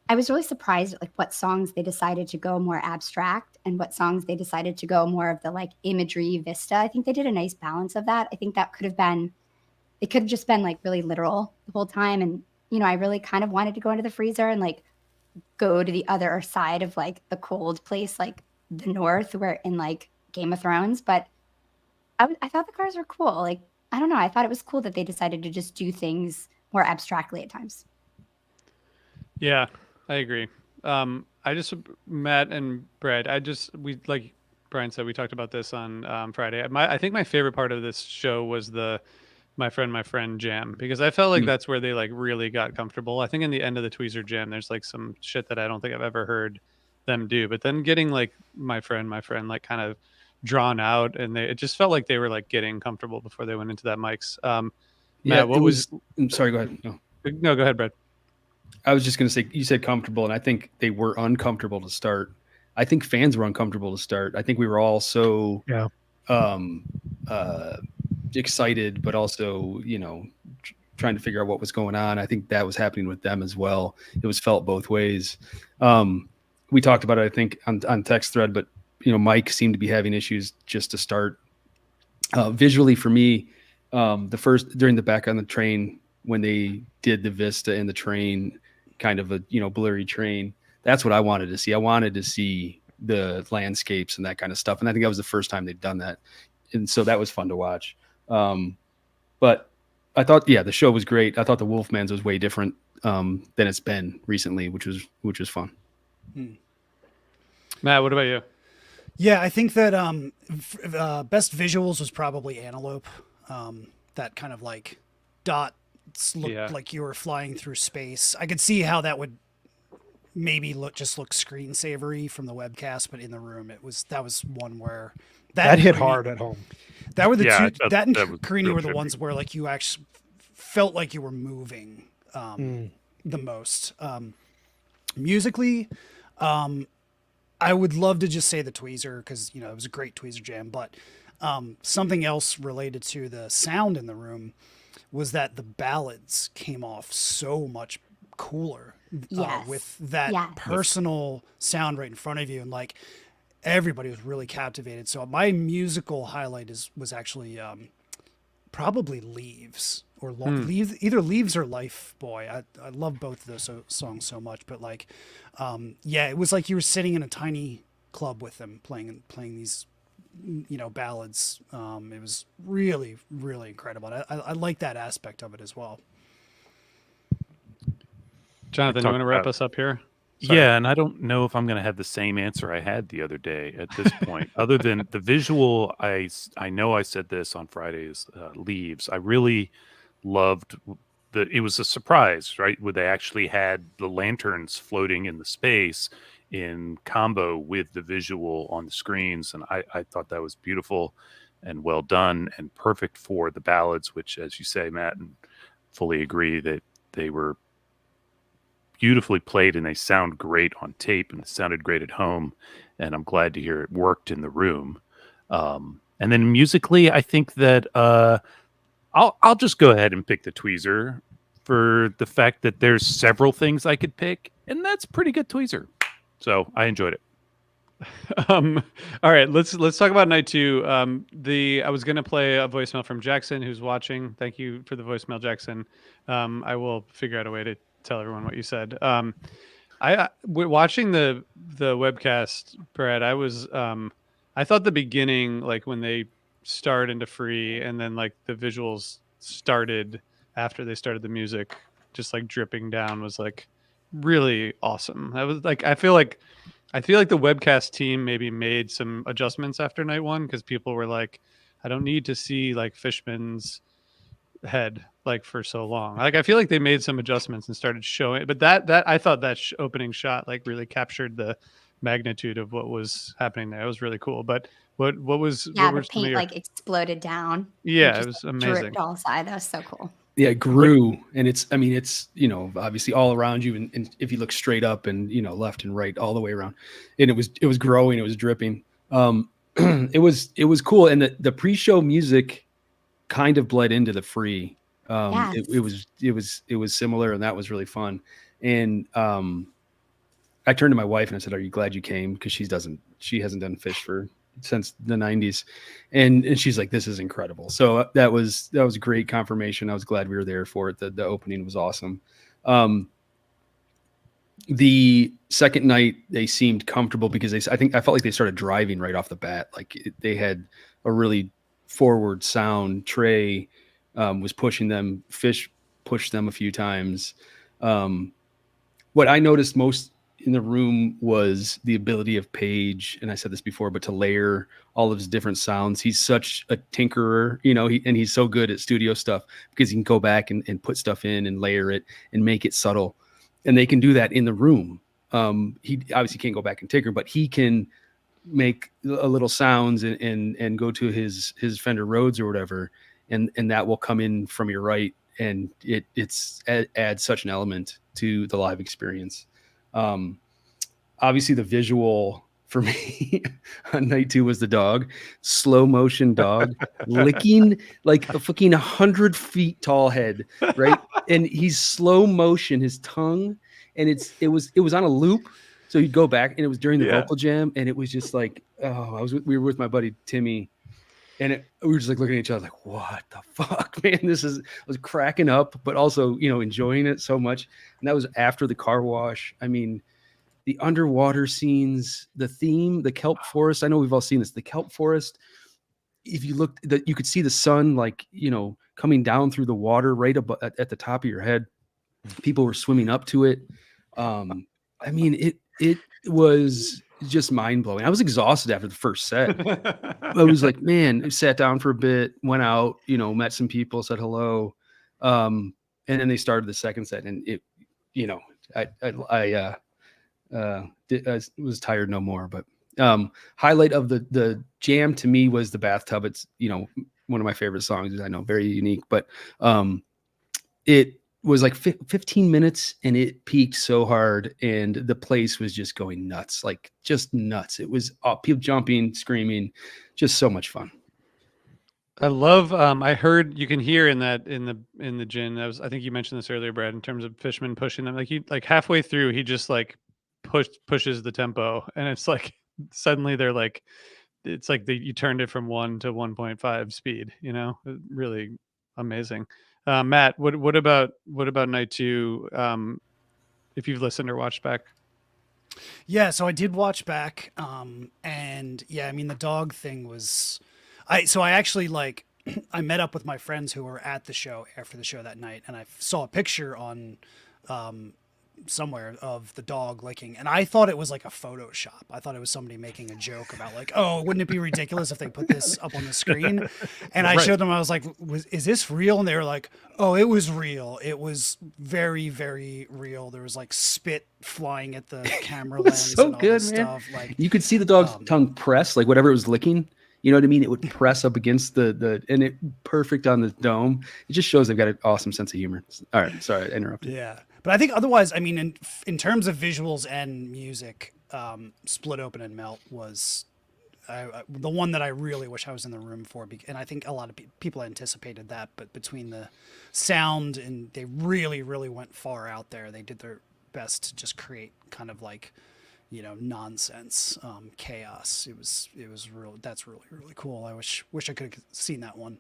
I was really surprised at like what songs they decided to go more abstract and what songs they decided to go more of the like imagery vista. I think they did a nice balance of that. I think that it could have just been like really literal the whole time. And, I really kind of wanted to go into the freezer and like go to the other side of like the cold place, like the North, where in like Game of Thrones. But I thought the cars were cool. Like, I don't know. I thought it was cool that they decided to just do things more abstractly at times. Yeah, I agree. Matt and Brad, we, like Brian said, we talked about this on Friday. I think my favorite part of this show was the my friend jam, because I felt like that's where they like really got comfortable. I think in the end of the tweezer jam, there's like some shit that I don't think I've ever heard them do, but then getting like my friend like kind of drawn out, and it just felt like they were like getting comfortable before they went into that mics. Matt, what it was? I'm sorry, go ahead. No. No, go ahead, Brad. I was just going to say, you said comfortable, and I think they were uncomfortable to start. I think fans were uncomfortable to start. I think we were all so Yeah. um, uh, excited, but also, trying to figure out what was going on. I think that was happening with them as well. It was felt both ways. We talked about it, I think, on text thread, but Mike seemed to be having issues just to start. Visually, for me, the first during the Back on the Train, when they did the vista and the train, kind of a blurry train, that's what I wanted to see. I wanted to see the landscapes and that kind of stuff, and I think that was the first time they'd done that, and so that was fun to watch. But I thought, the show was great. I thought the Wolfman's was way different than it's been recently, which was fun. Matt, what about you? Yeah, I think that best visuals was probably Antelope. That kind of like dots looked like you were flying through space. I could see how that would maybe look screensavery from the webcast, but in the room that was one where that hit hard at home. That were the Yeah, two. That and was Carini real were the trippy. ones where like you actually felt like you were moving the most. Musically, I would love to just say the tweezer because it was a great tweezer jam, but something else related to the sound in the room was that the ballads came off so much cooler with that personal sound right in front of you, and like everybody was really captivated. So my musical highlight was actually probably Leaves or Leaves, either Leaves or Life Boy. I love both of those songs so much, but like it was like you were sitting in a tiny club with them playing these ballads. It was really, really incredible. I like that aspect of it as well. Jonathan, you want to wrap us up here? Sorry. Yeah, and I don't know if I'm going to have the same answer I had the other day at this point. Other than the visual, I know I said this on Friday's Leaves. I really loved it was a surprise, right? Where they actually had the lanterns floating in the space in combo with the visual on the screens. And I thought that was beautiful and well done and perfect for the ballads, which, as you say, Matt, and fully agree that they were beautifully played and they sound great on tape and it sounded great at home. And I'm glad to hear it worked in the room. And then musically, I think that I'll just go ahead and pick the tweezer for the fact that there's several things I could pick, and that's pretty good tweezer. So I enjoyed it. All right, let's talk about night two. I was gonna play a voicemail from Jackson who's watching. Thank you for the voicemail, Jackson. I will figure out a way to tell everyone what you said. Watching the webcast, Brad, I thought the beginning, like when they start into free and then like the visuals started after they started the music just like dripping down, was like really awesome. I was like, I feel like the webcast team maybe made some adjustments after night one because people were like, I don't need to see like Fishman's head like for so long. Like I feel like they made some adjustments and started showing, but that I thought that opening shot like really captured the magnitude of what was happening there. It was really cool. But what was the paint like exploded down. Yeah, it was amazing. Dripped all side. That was so cool. Yeah, it grew, and it's obviously all around you, and if you look straight up and left and right, all the way around, and it was growing, it was dripping. It was cool, and the pre-show music kind of bled into the free. Yes. It was similar, and that was really fun. And I turned to my wife and I said, "Are you glad you came?" Because she hasn't done Fish since the 90s, and she's like, "This is incredible." So that was great confirmation. I was glad we were there for it. The opening was awesome. The second night they seemed comfortable because I felt like they started driving right off the bat. Like they had a really forward sound. Trey was pushing them. Fish pushed them a few times. What I noticed most in the room was the ability of Paige, and I said this before, but to layer all of his different sounds. He's such a tinkerer, and he's so good at studio stuff because he can go back and put stuff in and layer it and make it subtle. And they can do that in the room. He obviously can't go back and tinker, but he can make a little sounds and go to his Fender Rhodes or whatever and that will come in from your right, and it adds such an element to the live experience. Obviously the visual for me on night 2 was the dog, slow motion dog licking like a fucking 100 feet tall head, right? And he's slow motion, his tongue, and it was on a loop. So you'd go back, and it was during the vocal jam, and it was just like, oh, we were with my buddy Timmy, and we were just like looking at each other like, what the fuck, man? I was cracking up, but also, enjoying it so much. And that was after the car wash. I mean, the underwater scenes, the theme, the kelp forest. I know we've all seen this. The kelp forest. If you looked, you could see the sun, like, coming down through the water right at the top of your head. People were swimming up to it. I mean, it was just mind blowing. I was exhausted after the first set. I was like, man, I sat down for a bit, went out, met some people, said hello. And then they started the second set, and it, I was tired no more. But highlight of the jam to me was the bathtub. It's one of my favorite songs. I know, very unique, but it was like 15 minutes, and it peaked so hard, and the place was just going nuts, like just nuts. It was people jumping, screaming, just so much fun. I love. I heard you can hear in the gin. I think you mentioned this earlier, Brad, in terms of Fishman pushing them. Like halfway through, he just like pushes the tempo, and it's like suddenly they're like, it's like you turned it from 1 to 1.5 speed. Really amazing. Matt, what about night 2? If you've listened or watched back. Yeah, so I did watch back, and yeah, I mean the dog thing was, I actually I met up with my friends who were at the show after the show that night, and I saw a picture on somewhere of the dog licking, and I thought it was like a Photoshop. I thought it was somebody making a joke about like, oh, wouldn't it be ridiculous if they put this up on the screen? And I showed them, I was like, is this real? And they were like, oh, it was real. It was very, very real. There was like spit flying at the camera lens. So and all good, this man. Stuff. Like, you could see the dog's tongue press, like whatever it was licking. You know what I mean? It would press up against the and it perfect on the dome. It just shows they've got an awesome sense of humor. All right, sorry, I interrupted. Yeah, but I think otherwise, I mean, in terms of visuals and music, Split Open and Melt was the one that I really wish I was in the room for, and I think a lot of people anticipated that. But between the sound, and they really, really went far out there. They did their best to just create kind of like, nonsense, chaos. It was real. That's really, really cool. I wish I could have seen that one.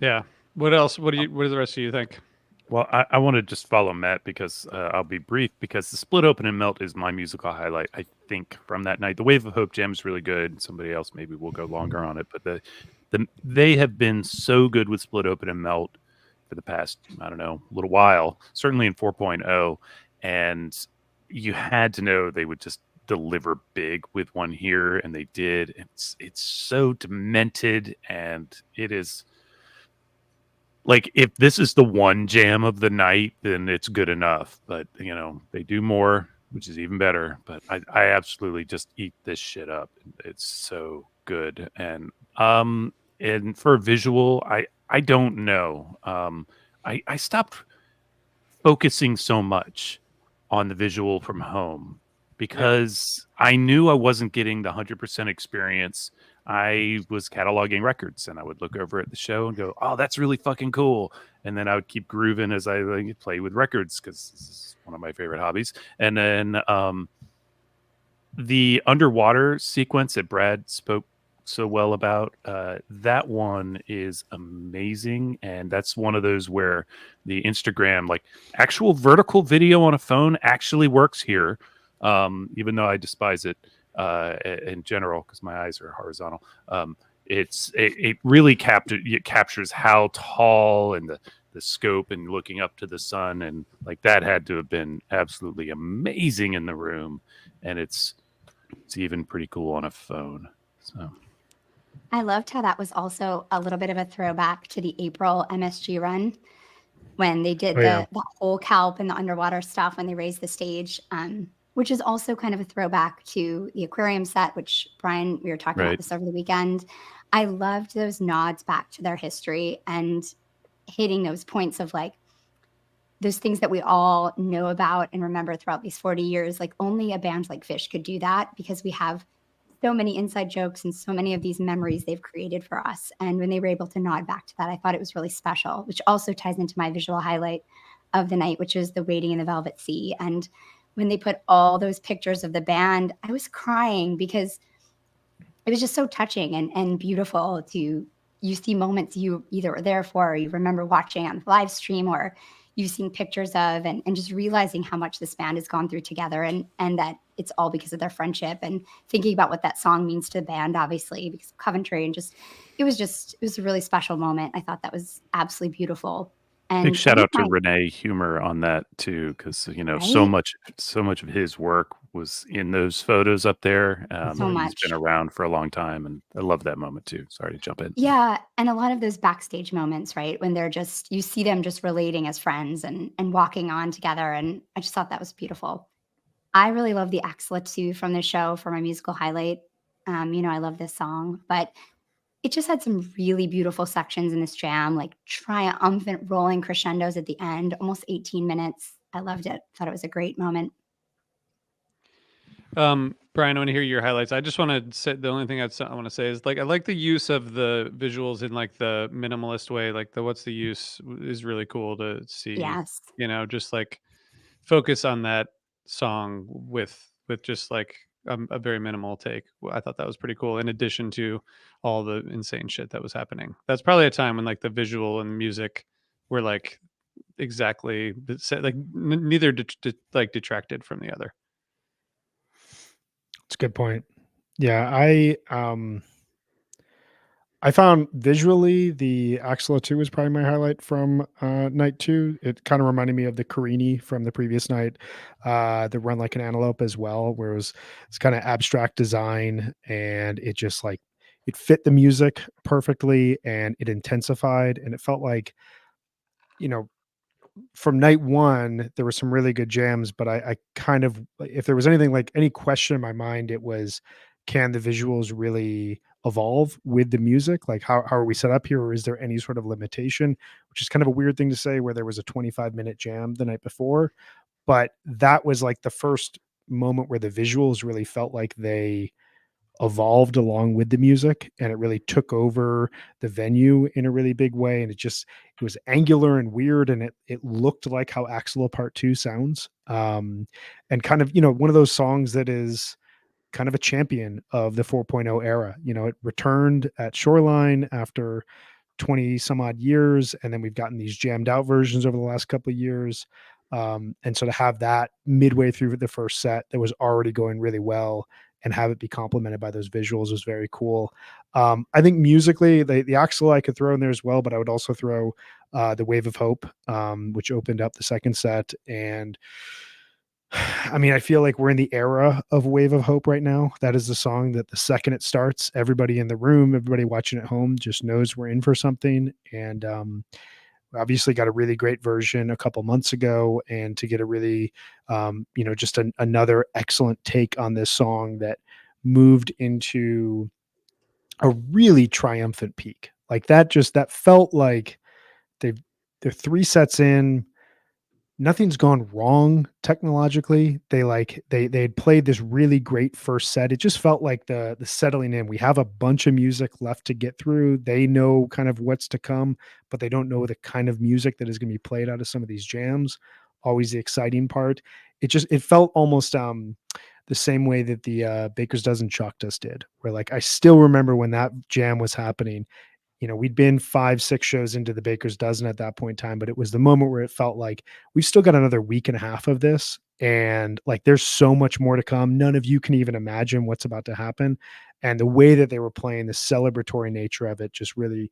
Yeah. What else? What do the rest of you think? Well, I want to just follow Matt because I'll be brief, because the Split Open and Melt is my musical highlight, I think, from that night. The Wave of Hope jam is really good. Somebody else maybe will go longer on it, but they have been so good with Split Open and Melt for the past, I don't know, little while, certainly in 4.0. And you had to know they would just deliver big with one here, and they did. It's so demented, and it is like, if this is the one jam of the night, then it's good enough. But they do more, which is even better. But I absolutely just eat this shit up. It's so good. And for visual, I don't know. I stopped focusing so much on the visual from home because I knew I wasn't getting the 100% experience. I was cataloging records, and I would look over at the show and go, oh, that's really fucking cool. And then I would keep grooving as I play with records, because this is one of my favorite hobbies. And then the underwater sequence that Brad spoke so well about, that one is amazing. And that's one of those where the Instagram, like actual vertical video on a phone, actually works here, even though I despise it in general because my eyes are horizontal. It really captures how tall and the scope and looking up to the sun, and like that had to have been absolutely amazing in the room. And it's even pretty cool on a phone. So I loved how that was also a little bit of a throwback to the April MSG run when they did the whole kelp and the underwater stuff when they raised the stage. which is also kind of a throwback to the aquarium set, which Brian, we were talking about Right. this over the weekend. I loved those nods back to their history and hitting those points of like those things that we all know about and remember throughout these 40 years. Like only a band like Fish could do that because we have so many inside jokes and so many of these memories they've created for us. And when they were able to nod back to that, I thought it was really special, which also ties into my visual highlight of the night, which is the Waiting in the Velvet Sea. And when they put all those pictures of the band, I was crying because it was just so touching and beautiful to you see moments you either were there for or you remember watching on the live stream or you've seen pictures of and just realizing how much this band has gone through together and that it's all because of their friendship and thinking about what that song means to the band, obviously, because of Coventry and it was a really special moment. I thought that was absolutely beautiful. Big And I shout think out to Renee Humor on that too, because so right? much of his work was in those photos up there. So He's been much. around for a long time, and I love that moment too. Sorry to jump in. Yeah, and a lot of those backstage moments, right? When they're just you see them just relating as friends and walking on together, and I just thought that was beautiful. I really love the Axla too from the show for my musical highlight. I love this song, but it just had some really beautiful sections in this jam, like triumphant rolling crescendos at the end, almost 18 minutes. I loved it. Thought it was a great moment. Brian, I want to hear your highlights. I just want to say the only thing I want to say is like I like the use of the visuals in like the minimalist way. Like the what's the use is really cool to see. Yes. Just like focus on that song with just like a very minimal take. I thought that was pretty cool. In addition to all the insane shit that was happening, that's probably a time when like the visual and music were like exactly like neither like detracted from the other. It's a good point. Yeah, I found visually the Axela 2 was probably my highlight from night 2. It kind of reminded me of the Carini from the previous night, the Run Like an Antelope as well, where it's kind of abstract design and it just like it fit the music perfectly and it intensified and it felt like, you know, from night 1, there were some really good jams, but I kind of if there was anything like any question in my mind, it was, can the visuals really evolve with the music? Like, how are we set up here, or is there any sort of limitation? Which is kind of a weird thing to say where there was a 25-minute jam the night before, but that was like the first moment where the visuals really felt like they evolved along with the music and it really took over the venue in a really big way, and it was angular and weird and it looked like how Axel Part 2 sounds, and kind of one of those songs that is kind of a champion of the 4.0 era. It returned at Shoreline after 20 some odd years, and then we've gotten these jammed out versions over the last couple of years, and so to have that midway through the first set that was already going really well and have it be complemented by those visuals was very cool. I think musically the Axel I could throw in there as well, but I would also throw the Wave of Hope, which opened up the second set. And I mean, I feel like we're in the era of Wave of Hope right now. That is the song that the second it starts, everybody in the room, everybody watching at home just knows we're in for something. And we obviously got a really great version a couple months ago, and to get a really, just another excellent take on this song that moved into a really triumphant peak. Like that felt like they've, they're 3 sets in, nothing's gone wrong technologically. They had played this really great first set. It just felt like the settling in. We have a bunch of music left to get through. They know kind of what's to come, but they don't know the kind of music that is going to be played out of some of these jams. Always the exciting part. It felt almost the same way that the Baker's Dozen Chalk Dust did, where like I still remember when that jam was happening. We'd been 5-6 shows into the Baker's Dozen at that point in time, but it was the moment where it felt like we've still got another week and a half of this. And like, there's so much more to come. None of you can even imagine what's about to happen. And the way that they were playing, the celebratory nature of it just really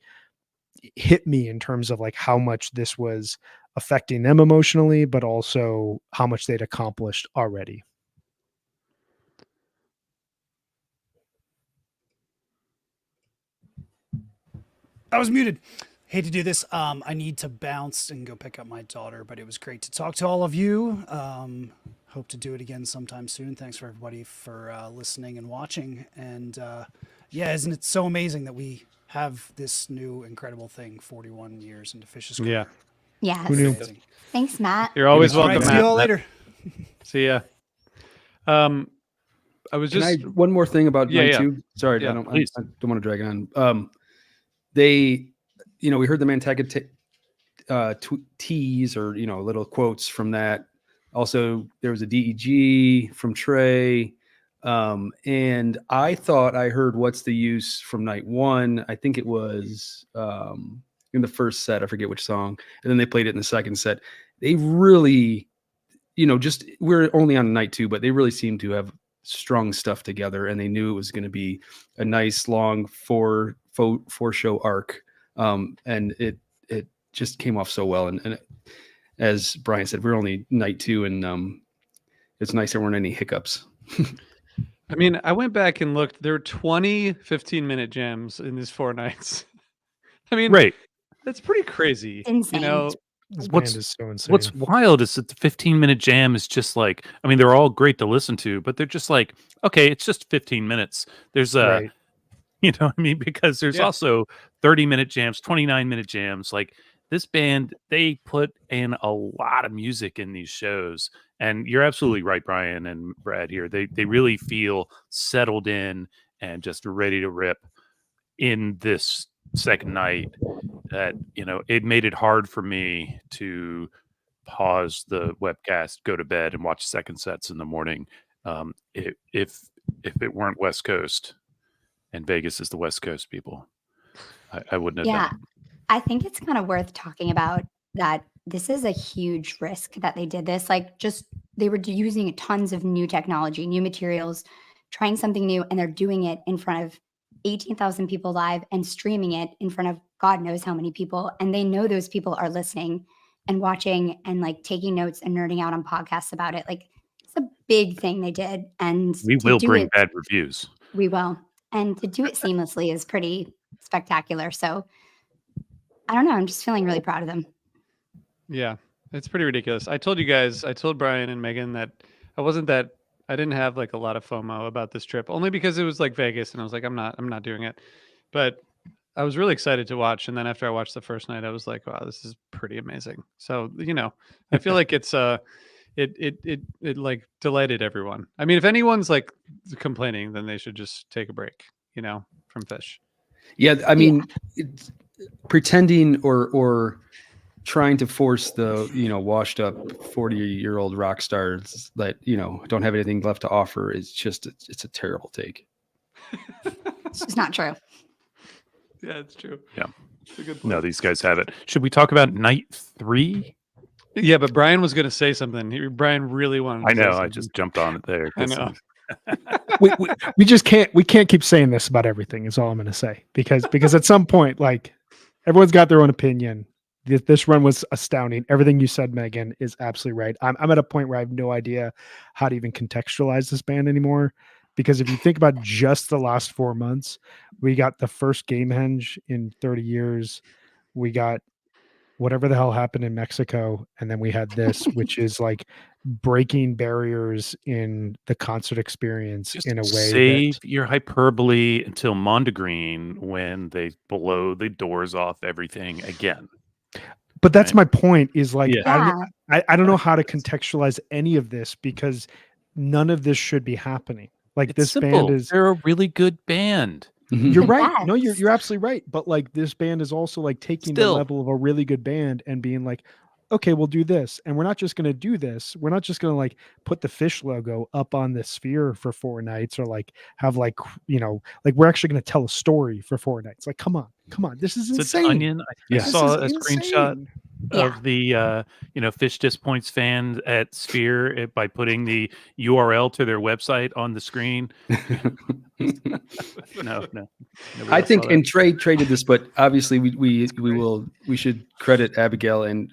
hit me in terms of like how much this was affecting them emotionally, but also how much they'd accomplished already. I was muted. Hate to do this. I need to bounce and go pick up my daughter, but it was great to talk to all of you. hope to do it again sometime soon. Thanks for everybody for listening and watching. And yeah, isn't it so amazing that we have this new incredible thing 41 years into Fish's career? Yeah. Yes. Who knew? Amazing. Thanks, Matt. You're always All welcome, right, see you Matt. all later. See ya. I was Can just one more thing about Yeah, night yeah. two? Sorry, Yeah, I don't please. want to drag it on. They, we heard the Manteca tease, or little quotes from that. Also, there was a DEG from Trey, and I thought I heard "What's the Use" from night one. I think it was in the first set. I forget which song, and then they played it in the second set. They really, we're only on night two, but they really seem to have strung stuff together, and they knew it was going to be a nice long four show arc, and it just came off so well. And as Brian said, we're only night two, and it's nice there weren't any hiccups. I mean, I went back and looked. There were 20 15-minute jams in these 4 nights. I mean, Right. that's pretty crazy. Insane. This What's- band is so insane. What's wild is that the 15-minute jam is just like, I mean, they're all great to listen to, but they're just like, okay, it's just 15 minutes. There's right. you know what I mean? Because there's Yeah. also 30-minute jams, 29-minute jams. Like, this band, they put in a lot of music in these shows. And you're absolutely right, Brian and Brad here. They really feel settled in and just ready to rip in this second night. That, it made it hard for me to pause the webcast, go to bed, and watch second sets in the morning. If it weren't West Coast, and Vegas is the West Coast, people, I wouldn't have Yeah. done it. I think it's kind of worth talking about that this is a huge risk that they did this. Like, just they were using tons of new technology, new materials, trying something new, and they're doing it in front of 18,000 people live and streaming it in front of God knows how many people. And they know those people are listening and watching and like taking notes and nerding out on podcasts about it. Like, it's a big thing they did. And We to will do bring it, bad reviews. we will. And to do it seamlessly is pretty spectacular. So I don't know. I'm just feeling really proud of them. Yeah, it's pretty ridiculous. I told Brian and Megan that I didn't have like a lot of FOMO about this trip, only because it was like Vegas, and I was like, I'm not doing it. But I was really excited to watch, and then after I watched the first night, I was like, wow, this is pretty amazing. So I feel like it's it like delighted everyone. I mean, if anyone's like complaining, then they should just take a break, from Fish. Yeah, I mean, it's pretending or trying to force the washed up 40-year-old rock stars that don't have anything left to offer is just it's a terrible take. It's just not true. Yeah, it's true. Yeah. It's a good point. No, these guys have it. Should we talk about night 3? Yeah, but Brian was going to say something. Brian really wanted to I say know. I something. just jumped on it there. I know. we just can't keep saying this about everything is all I'm going to say, because at some point, like, everyone's got their own opinion. This run was astounding. Everything you said, Megan, is absolutely right. I'm at a point where I have no idea how to even contextualize this band anymore, because if you think about just the last 4 months, we got the first Gamehenge in 30 years. We got whatever the hell happened in Mexico, and then we had this, which is like breaking barriers in the concert experience Just in a way save your hyperbole until Mondegreen, when they blow the doors off everything again. But that's Right. my point, is like, Yeah. I don't know how to contextualize any of this, because none of this should be happening. Like, It's this simple. band is, They're a really good band. you're The right. No, best. you're absolutely right. But like, this band is also like taking the Still. level of a really good band and being like, okay, we'll do this. And we're not just going to do this. We're not just going to like put the Fish logo up on the Sphere for 4 nights, or like have like, like we're actually going to tell a story for 4 nights. Like, come on. This is It's insane. Onion. I Yeah. This saw a is screenshot insane. of the Fish Disappoints fan at Sphere by putting the URL to their website on the screen. No. I think, and Trey traded this, but obviously we should credit Abigail and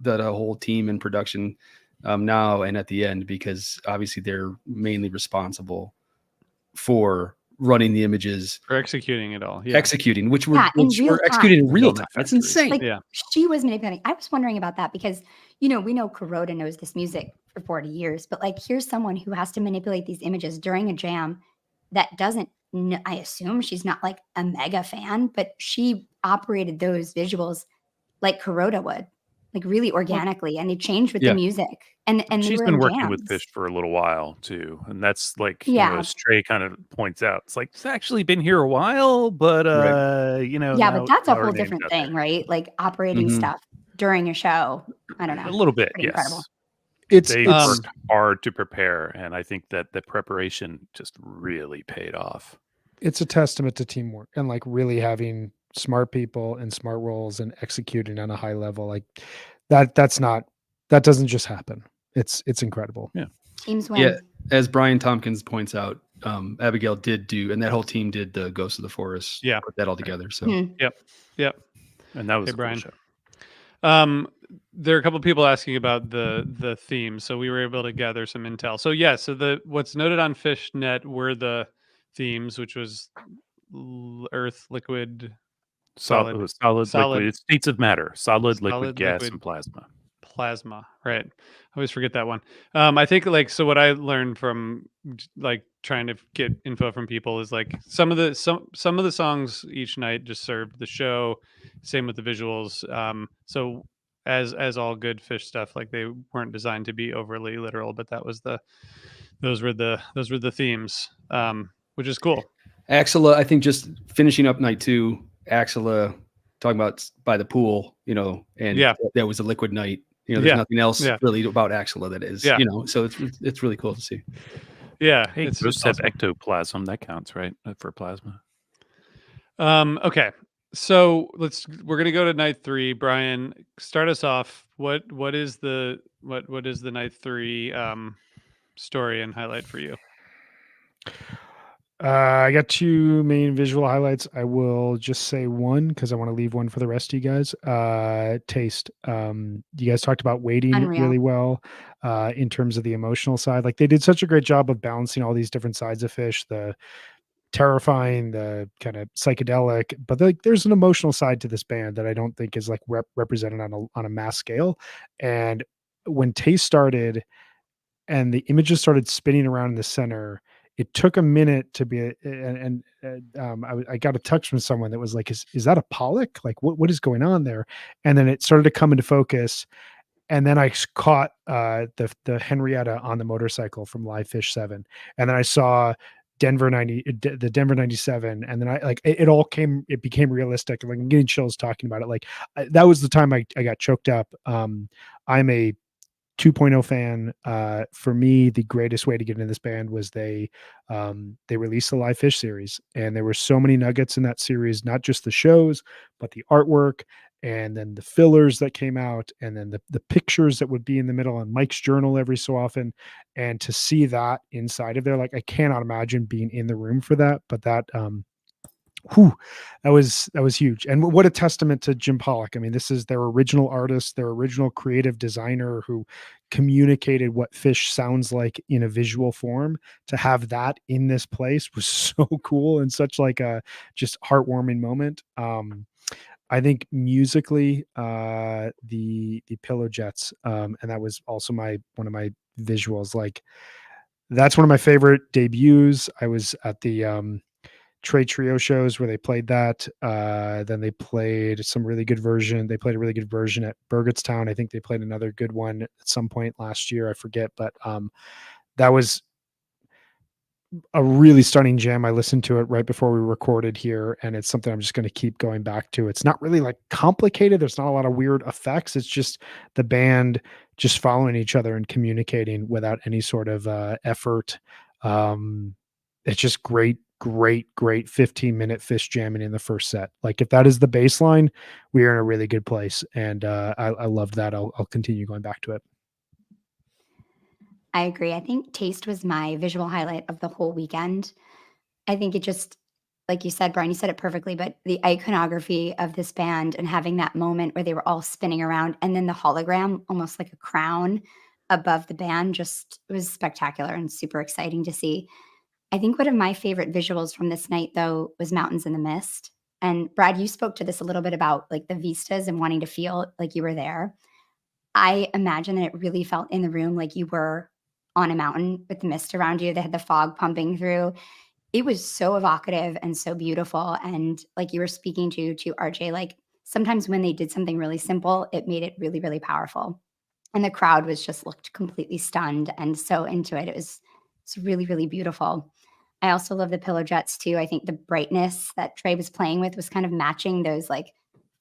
that whole team in production now and at the end, because obviously they're mainly responsible for running the images, For executing it all. Yeah. executing, which Yeah, in we're real executing in time. real Real time. That's factory. insane. Like, Yeah. she was manipulating. I was wondering about that because, we know Kuroda knows this music for 40 years, but like here's someone who has to manipulate these images during a jam that doesn't I assume she's not like a mega fan, but she operated those visuals like Kuroda would, like really Well, organically, and they changed with the Yeah. music, and they she's were been in working with Fish jams. for a little while too, and that's like, Yeah, as Trey kind of points out, it's like it's actually been here a while, but Right. yeah, but that's a now her whole name's different out thing, there. right? Like operating Mhm. stuff during a show. I don't A know. little bit, Pretty incredible. yes. It's They it's worked hard to prepare, and I think that the preparation just really paid off. it's a testament to teamwork and like really having smart people and smart roles and executing on a high level. Like that doesn't just happen. It's incredible. Yeah. Teams Yeah, win. as Brian Tompkins points out, Abigail did do, and that whole team did the Ghost of the Forest. Yeah. Put that all together. So Hmm. Yep. And that was Hey, a cool Brian. show. There are a couple people asking about the theme, so we were able to gather some intel. So yeah, so the what's noted on Fishnet were the themes, which was earth, liquid, solid, Solid, solid, liquid, states of matter, solid, liquid, solid, gas, liquid, and plasma. plasma. Right. I always forget that one. I think like so what I learned from like trying to get info from people is like some of the songs each night just served the show. Same with the visuals. So as all good Fish stuff, like they weren't designed to be overly literal, but that was those were the themes, which is cool. Axela, I think just finishing up night 2, Axela talking about by the pool, and Yeah. that was a liquid night. There's Yeah. nothing else Yeah. really about Axela that is, Yeah. so it's really cool to see. Yeah. Hey, It's ghosts have awesome. ectoplasm. That counts, right? For plasma. Okay. So we're gonna go to night 3. Brian, start us off. What is the night 3 story and highlight for you? I got 2 main visual highlights. I will just say one because I want to leave one for the rest of you guys. Taste. You guys talked about waiting Unreal. really well in terms of the emotional side. Like they did such a great job of balancing all these different sides of Fish, the terrifying, the kind of psychedelic, but like there's an emotional side to this band that I don't think is like represented on a mass scale. And when Taste started and the images started spinning around in the center, it took a minute to be I got a text from someone that was like, is that a Pollock? Like what is going on there? And then it started to come into focus. And then I caught the Henrietta on the motorcycle from Live Fish 7. And then I saw the Denver 97. And then I like it became realistic. Like I'm getting chills talking about it. Like that was the time I got choked up. I'm a 2.0 fan. For me, the greatest way to get into this band was they released the Live Fish series, and there were so many nuggets in that series, not just the shows, but the artwork, and then the fillers that came out, and then the pictures that would be in the middle, and Mike's journal every so often, and to see that inside of there, like I cannot imagine being in the room for that, but whew, that was huge. And what a testament to Jim Pollock. I mean, this is their original artist, their original creative designer who communicated what Fish sounds like in a visual form. To have that in this place was so cool and such like a just heartwarming moment. I think musically, the Pillow Jets, and that was also one of my visuals. Like that's one of my favorite debuts. I was at the Trey Trio shows where they played that. Then they played some really good version. They played a really good version at Burgettstown. I think they played another good one at some point last year. I forget, but that was a really stunning jam. I listened to it right before we recorded here, and it's something I'm just going to keep going back to. It's not really like complicated. There's not a lot of weird effects. It's just the band just following each other and communicating without any sort of effort. It's just great 15-minute Fish jamming in the first set. Like if that is the baseline, we are in a really good place. And I loved that. I'll continue going back to it. I agree. I think Taste was my visual highlight of the whole weekend. I think it just, like you said, Brian, you said it perfectly, but the iconography of this band and having that moment where they were all spinning around and then the hologram, almost like a crown above the band, just was spectacular and super exciting to see. I think one of my favorite visuals from this night, though, was Mountains in the Mist. And Brad, you spoke to this a little bit about like the vistas and wanting to feel like you were there. I imagine that it really felt in the room like you were on a mountain with the mist around you. They had the fog pumping through. It was so evocative and so beautiful. And like you were speaking to RJ, like sometimes when they did something really simple, it made it really, really powerful. And the crowd was just looked completely stunned and so into it. It's really, really beautiful. I also love the pillow jets too. I think the brightness that Trey was playing with was kind of matching those like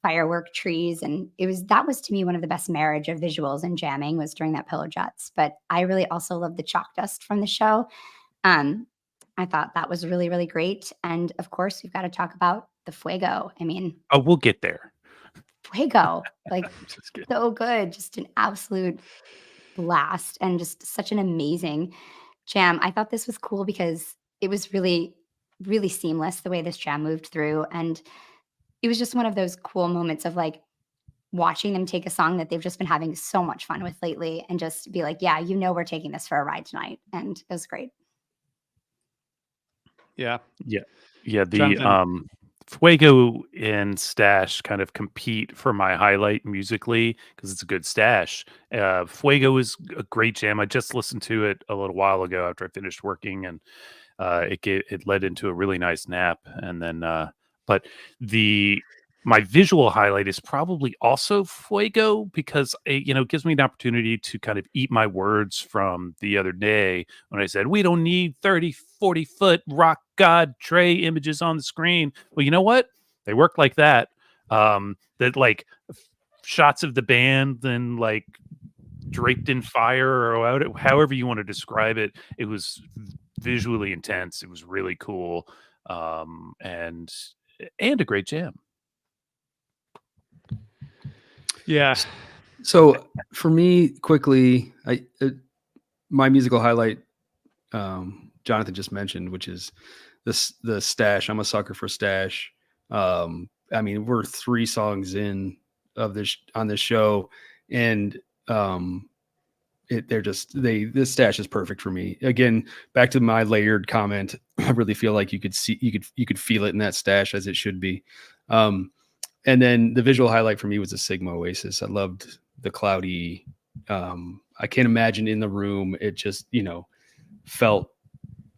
firework trees. And that was to me one of the best marriage of visuals and jamming was during that pillow jets. But I really also love the chalk dust from the show. Um, I thought that was really, really great. And of course, we've got to talk about the fuego. I mean, Oh, we'll get there. fuego, like Just kidding. so good, just an absolute blast and just such an amazing jam. I thought this was cool because it was really, really seamless the way this jam moved through. And it was just one of those cool moments of like watching them take a song that they've just been having so much fun with lately and just be like, yeah, we're taking this for a ride tonight. And it was great. Yeah. Yeah, the Jonathan. Fuego and Stash kind of compete for my highlight musically because it's a good stash. Fuego is a great jam. I just listened to it a little while ago after I finished working, and it led into a really nice nap. And then, but my visual highlight is probably also Fuego because it gives me an opportunity to kind of eat my words from the other day when I said we don't need 30, 40-foot rock god Trey images on the screen. Well, you know what? They work like that. That like shots of the band and like draped in fire or however you want to describe it. It was visually intense. It was really cool, and a great jam. Yeah. So for me, quickly, my musical highlight, Jonathan just mentioned, which is the stash. I'm a sucker for stash. I mean, we're 3 songs in on this show, and this stash is perfect for me. Again, back to my layered comment, I really feel like you could feel it in that stash as it should be. And then the visual highlight for me was the Sigma Oasis. I loved the cloudy. I can't imagine in the room. It just, felt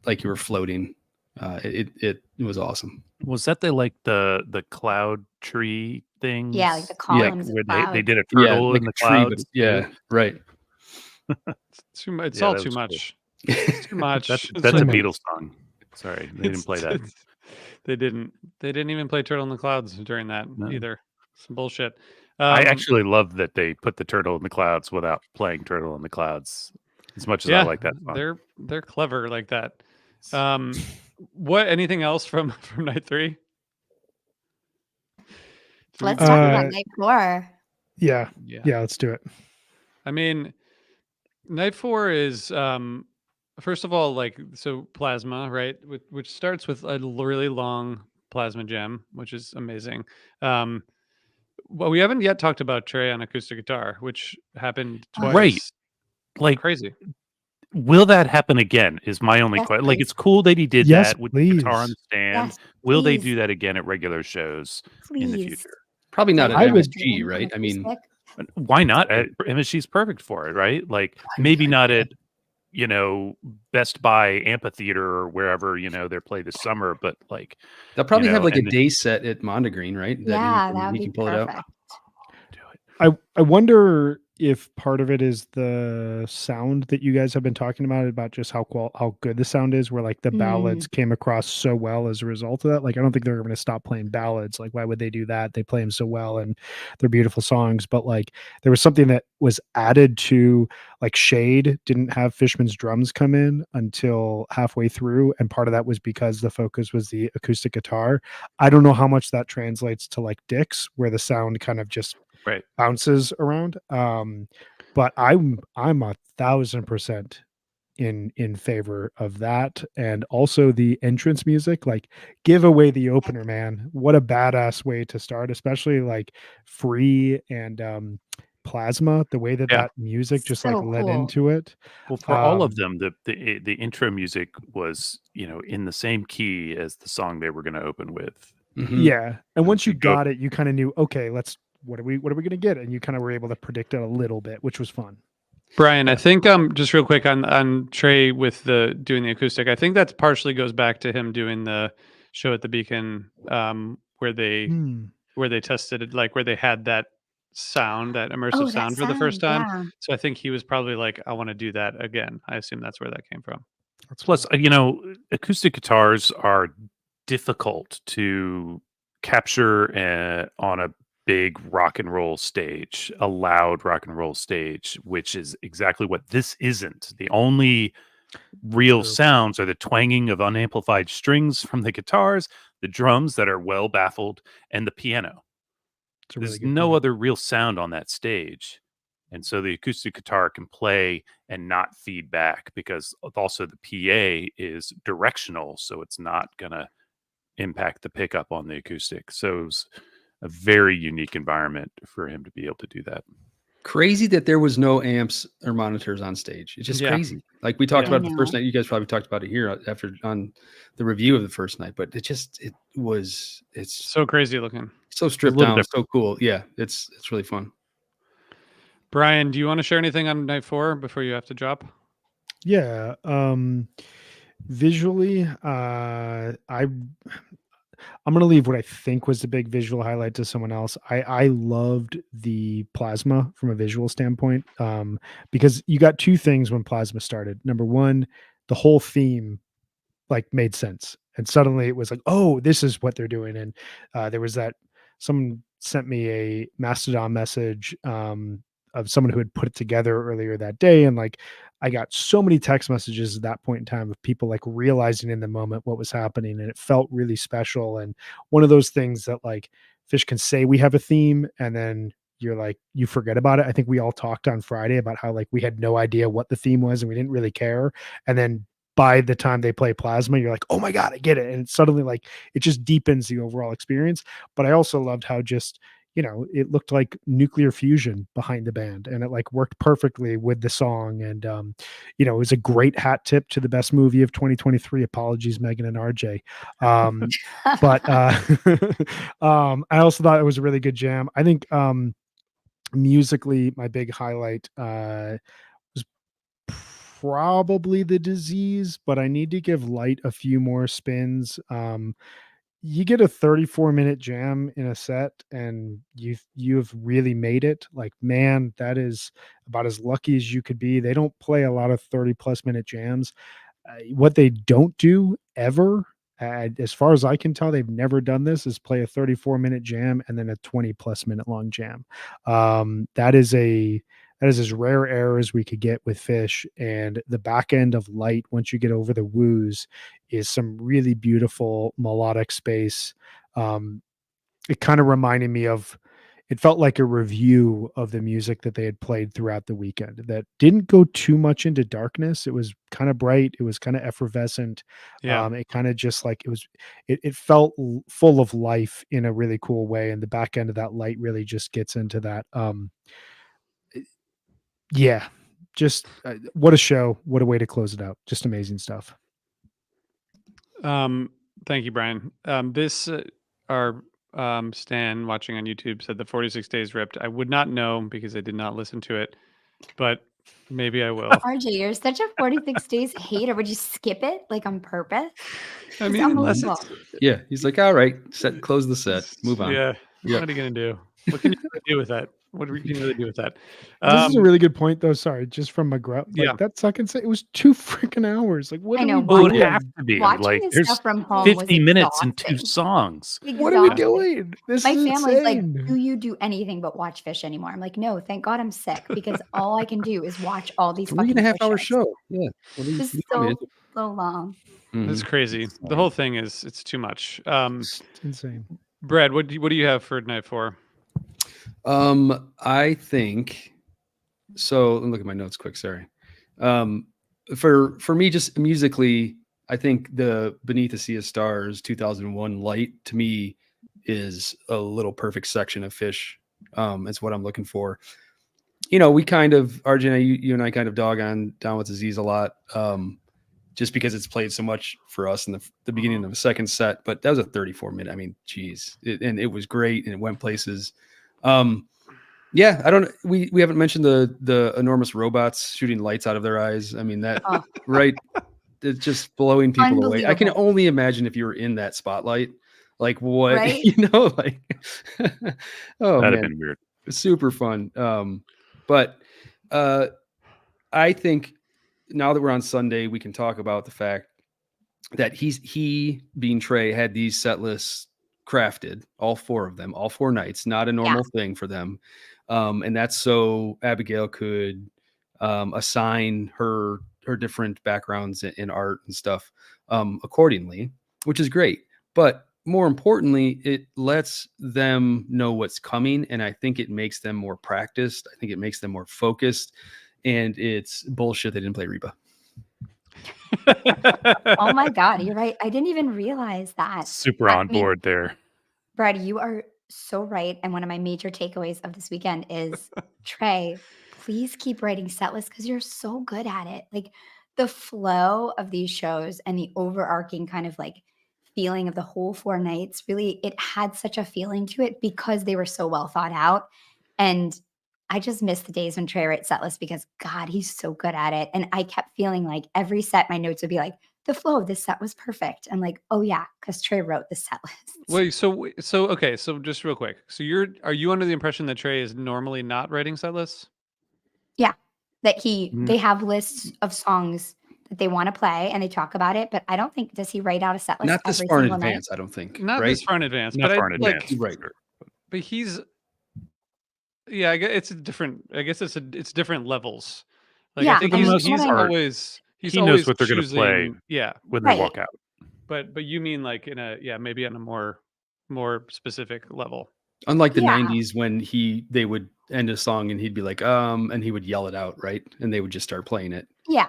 like you were floating. It was awesome. Was that the cloud tree things? Yeah, like the Yeah, columns of where they cloud. did a Yeah, turtle like in a the tree, but clouds. yeah, right. It's too much. It's Yeah, all that too was cool. much. It's too much. That's It's that's a like- Beatles song. Sorry, they didn't play that. They didn't. They didn't even play Turtle in the Clouds during that No. either. Some bullshit. I actually love that they put the turtle in the clouds without playing Turtle in the Clouds. As much as I like that song. they're clever like that. What? Anything else from night 3? Let's talk about Uh, night 4. Yeah, let's do it. I mean, night 4 is first of all like so plasma, right? Which starts with a really long plasma gem, which is amazing. Well, we haven't yet talked about Trey on acoustic guitar, which happened twice. Right. Like, Crazy. will that happen again? Is my only Yes, question. Like, please. it's cool that he did Yes, that with the guitar on please. the stand. Yes, Will they please. do that again at regular shows in the Please. future? Probably not Like, at I would- MSG, right? I mean, acoustic. Why not? MSG's perfect for it, right? Like, maybe not at Best Buy Amphitheater or wherever they're played this summer, but like they'll probably have like a and then- day set at Mondegreen, right? Yeah, that would he be can pull it out. perfect. do it. I wonder if part of it is the sound that you guys have been talking about just how good the sound is, where like the ballads came across so well as a result of that. Like, I don't think they're going to stop playing ballads. Like, why would they do that? They play them so well and they're beautiful songs. But like, there was something that was added to, like, Shade didn't have Fishman's drums come in until halfway through. And part of that was because the focus was the acoustic guitar. I don't know how much that translates to like Dick's, where the sound kind of just Right. bounces around. But I'm 1,000% in favor of that, and also the entrance music. Like, give away the opener, man. What a badass way to start, especially like Free and Plasma. The way that Yeah. that music just like So led cool. into it. Well, for all of Um, them, the intro music was in the same key as the song they were going to open with. Mhm. Yeah, and once you you go- got it, you kind of knew, okay, let's what are we going to get? And you kind of were able to predict it a little bit, which was fun. Brian, I think just real quick on Trey with the doing the acoustic. I think that partially goes back to him doing the show at the Beacon, where they tested it, like where they had that sound, that immersive Oh, that sound for the first sound. time. Yeah. So I think he was probably like, I want to do that again. I assume that's where that came from. That's Plus, cool. acoustic guitars are difficult to capture on a big rock and roll stage, a loud rock and roll stage, which is exactly what this isn't. The only real True. sounds are the twanging of unamplified strings from the guitars, the drums that are well baffled, and the piano. It's a There's really good no point. other real sound on that stage. And so the acoustic guitar can play and not feed back because also the PA is directional. So it's not going to impact the pickup on the acoustic. So it was a very unique environment for him to be able to do that. Crazy that there was no amps or monitors on stage. It's just Yeah. crazy. Like we talked Yeah. about I the first know. night. You guys probably talked about it here after on the review of the first night, but it's So crazy looking. so stripped little down, different. so cool. Yeah, it's really fun. Brian, do you want to share anything on night 4 before you have to drop? Yeah. Visually, I'm going to leave what I think was the big visual highlight to someone else. I loved the plasma from a visual standpoint, because you got two things when plasma started. Number one, the whole theme like made sense, and suddenly it was like, oh, this is what they're doing. And there was that someone sent me a Mastodon message, of someone who had put it together earlier that day, and like I got so many text messages at that point in time of people like realizing in the moment what was happening, and it felt really special. And one of those things that like Fish can say we have a theme, and then you're like you forget about it. I think we all talked on Friday about how like we had no idea what the theme was and we didn't really care, and then by the time they play plasma, you're like, oh my God, I get it. And suddenly like it just deepens the overall experience. But I also loved how just, it looked like nuclear fusion behind the band, and it like worked perfectly with the song. And it was a great hat tip to the best movie of 2023. Apologies, Megan and RJ. But I also thought it was a really good jam. I think musically, my big highlight was probably the disease, but I need to give Light a few more spins. You get a 34-minute jam in a set and you've really made it. Like, man, that is about as lucky as you could be. They don't play a lot of 30+ minute jams. What they don't do ever, as far as I can tell, they've never done this, is play a 34-minute jam and then a 20+ minute long jam. That is as rare air as we could get with Fish. And the back end of Light, once you get over the woos, is some really beautiful melodic space. It kind of reminded me of, it felt like a review of the music that they had played throughout the weekend that didn't go too much into darkness. It was kind of bright. It was kind of effervescent. Yeah. It kind of just like it felt full of life in a really cool way. And the back end of that Light really just gets into that. Yeah, just what a show. What a way to close it out. Just amazing stuff. Thank you, Brian. This our Stan watching on YouTube said the 46 days ripped. I would not know because I did not listen to it, but maybe I will. RJ, you're such a 46 days hater. Would you skip it like on purpose? I It's mean, unless unbelievable. it's Yeah, he's like, all right, close the set, move on. yeah. Yeah. What are you gonna do? What can you really do with that? What can you really do with that? This is a really good point, though. Sorry, just from McGraw. Like Yeah. that second set, it was 2 freaking hours. Like, what I are know, we Well, it would doing? have to be. Watching Like, this there's stuff from home was 50 minutes and 2 exhausting. songs. What are we Exhausting. doing? This My is family's like, insane. do you do anything but watch Fish anymore? I'm like, no, thank God I'm sick because all I can do is watch all these 3.5 fucking Fish hour shows. show. Yeah. What do you, This is what do you want me so long. to do? It's Mhm. crazy. The whole thing it's too much. It's insane. Brad, what do you have for night 4? I think so. Let me look at my notes quick. Sorry. For me, just musically, I think the Beneath a Sea of Stars 2001 Light to me is a little perfect section of Fish. It's what I'm looking for. We kind of, RJ and I, you and I kind of dog on Down with Disease a lot, just because it's played so much for us in the beginning of the second set. But that was a 34-minute. I mean, geez, and it was great and it went places. Yeah, I don't. We haven't mentioned the enormous robots shooting lights out of their eyes. I mean that Oh, right. It's just blowing people away. I can unbelievable. only imagine if you were in that spotlight, like what Right? like. Oh That'd have man, been weird. super fun. But I think now that we're on Sunday, we can talk about the fact that he being Trey had these set lists crafted, all 4 of them, all 4 nights, not a Yeah. normal thing for them. And that's so Abigail could assign her different backgrounds in art and stuff accordingly, which is great. But more importantly, it lets them know what's coming, and I think it makes them more practiced. I think it makes them more focused, and it's bullshit they didn't play Reba. Oh my God, you're right. I didn't even realize that. Super I on mean, board there. Brad, you are so right. And one of my major takeaways of this weekend is Trey, please keep writing set lists because you're so good at it. Like the flow of these shows and the overarching kind of like feeling of the whole 4 nights, really, it had such a feeling to it because they were so well thought out. And I just miss the days when Trey writes set lists because God, he's so good at it. And I kept feeling like every set, my notes would be like, the flow of this set was perfect. I'm like, oh yeah, because Trey wrote the set list. Wait, so okay, so just real quick. So are you under the impression that Trey is normally not writing set lists? Yeah, that Mm. they have lists of songs that they wanna play, and they talk about it, but I don't think does he write out a set list Not this every far in single night? advance, I don't think. Not Right? this far in advance, Not but far in like, advance, for right. sure. but he's yeah, it's a different. I guess it's different levels. Like I Yeah, think I mean, most from what he's I part, always he knows what they're gonna play choosing. Yeah, when they right. walk out. but you mean like in a maybe on a more specific level. Unlike the Yeah, 90s when they would end a song and he'd be like, and he would yell it out, right? And they would just start playing it. yeah.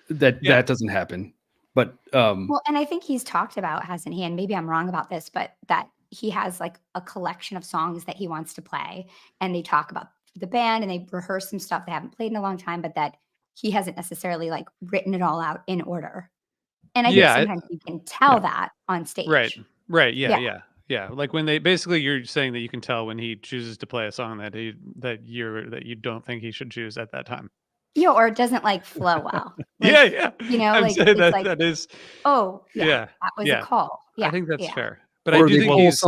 That Yeah, doesn't happen. But Well, and I think he's talked about, hasn't he? And maybe I'm wrong about this, but that he has like a collection of songs that he wants to play, and they talk about the band and they rehearse some stuff they haven't played in a long time, but that he hasn't necessarily like written it all out in order. And I think yeah, sometimes you can tell yeah. that on Right, stage. right. Yeah, Yeah. yeah. Like when they basically, you're saying that you can tell when he chooses to play a song that you don't think he should choose at that time. Yeah, or it doesn't like flow well. Yeah, Like, yeah. like I'm saying it's that like, that is oh yeah, yeah, that was a yeah. call. I Yeah, think that's yeah. fair. But I or do they think pull he's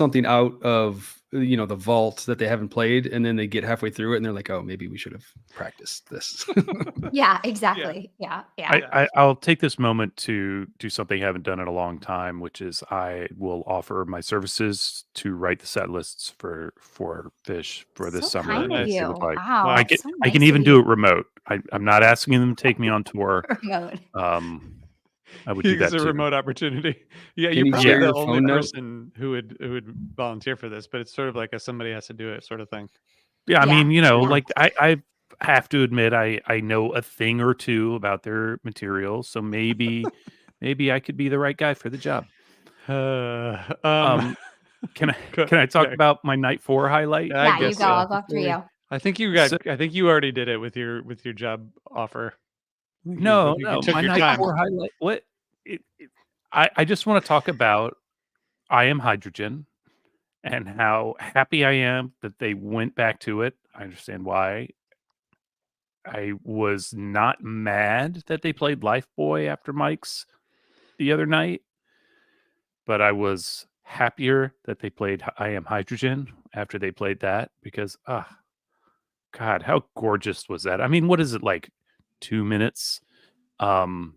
something out of the vault that they haven't played, and then they get halfway through it and they're like, oh, maybe we should have practiced this. Yeah, exactly. Yeah, yeah. I'll take this moment to do something I haven't done in a long time, which is I will offer my services to write the set lists for Fish for this So summer kind of if nice. they you. would like. Wow. Wow. So I can nice of even do you. it remote. I'm not asking them to take me on tour. Remote. I would do It's that a too. remote opportunity. Yeah, Can you're you probably share the your only phone note? person who would volunteer for this, but it's sort of like a somebody has to do it sort of thing. Yeah, I Yeah, mean, yeah. like I have to admit I know a thing or two about their material, so maybe I could be the right guy for the job. Um, can I can I talk okay. about my night 4 highlight? Yeah, I Yeah, you guess go. so. I'll go after you. So, I think you already did it with your job offer. I no, think you no, took my your night time. 4 highlight. What? I just want to talk about I Am Hydrogen and how happy I am that they went back to it. I understand why. I was not mad that they played Life Boy after Mike's the other night, but I was happier that they played I Am Hydrogen after they played that because, God, how gorgeous was that? I mean, what is it like 2 minutes? Um,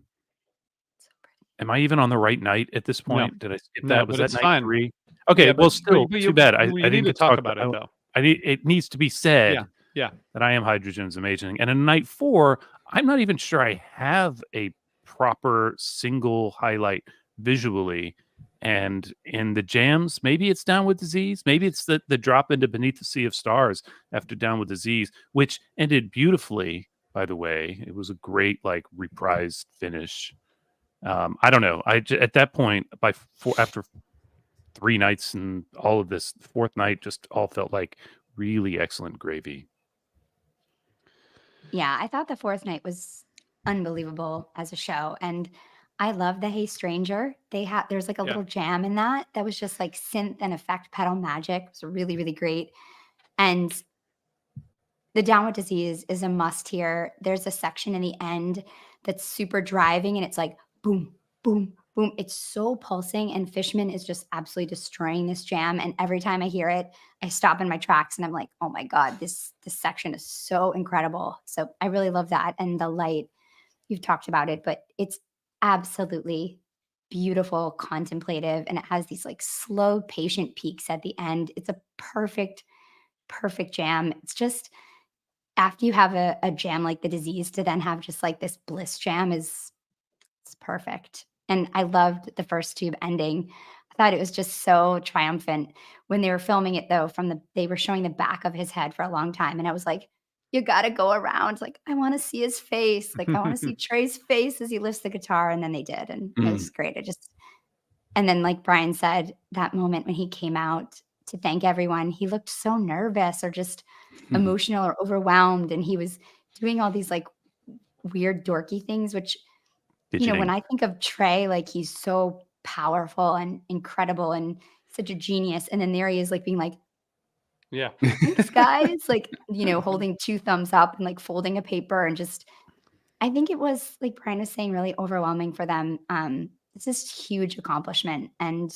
am I even on the right night at this No, point? Did I skip no, that? Was but that it's night fine. 3? Okay, Yeah, well, still, but too bad. I you didn't need to get to talk talk about it though. it needs to be Yeah, said yeah. that I Am Hydrogen is amazing. And in night 4, I'm not even sure I have a proper single highlight visually. And in the jams, maybe it's Down with Disease. Maybe it's the drop into Beneath the Sea of Stars after Down with Disease, which ended beautifully, by the way. It was a great, like, reprised finish. I don't know. At that point, after 3 nights and all of this, the 4th night just all felt like really excellent gravy. Yeah, I thought the fourth night was unbelievable as a show. And I love the Hey Stranger. There's like a Yeah. little jam in that was just like synth and effect pedal magic. It was really, really great. And the Down with Disease is a must here. There's a section in the end that's super driving and it's like boom, boom, boom. It's so pulsing and Fishman is just absolutely destroying this jam. And every time I hear it, I stop in my tracks and I'm like, oh my God, this section is so incredible. So I really love that. And the light, you've talked about it, but it's absolutely beautiful, contemplative, and it has these like slow, patient peaks at the end. It's a perfect, perfect jam. It's just after you have a jam like The Disease to then have just like this bliss jam is it's perfect. And I loved the first tube ending. I thought it was just so triumphant. When they were filming it though, they were showing the back of his head for a long time. And I was like, you gotta go around. Like, I want to see his face. Like, I want to see Trey's face as he lifts the guitar. And then they did. And it was great. And then, like Brian said, that moment when he came out to thank everyone, he looked so nervous or just emotional or overwhelmed. And he was doing all these like weird, dorky things, which, when Fidgeting. I think of Trey, like he's so powerful and incredible and such a genius. And then there he is, like being like, Yeah. thanks, guys. Like, holding two thumbs up and like folding a paper and just, I think it was, like Brian was saying, really overwhelming for them. It's this huge accomplishment. And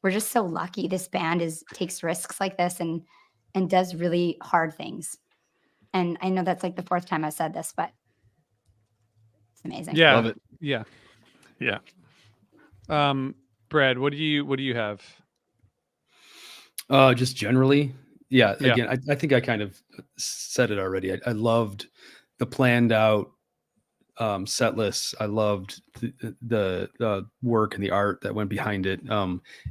we're just so lucky this band takes risks like this and does really hard things. And I know that's like the fourth time I've said this, but it's amazing. Yeah. Love it. Yeah. Yeah. Brad, what do you have? Just generally, yeah. Yeah. Again, I think I kind of said it already. I loved the planned out set lists. I loved the work and the art that went behind it.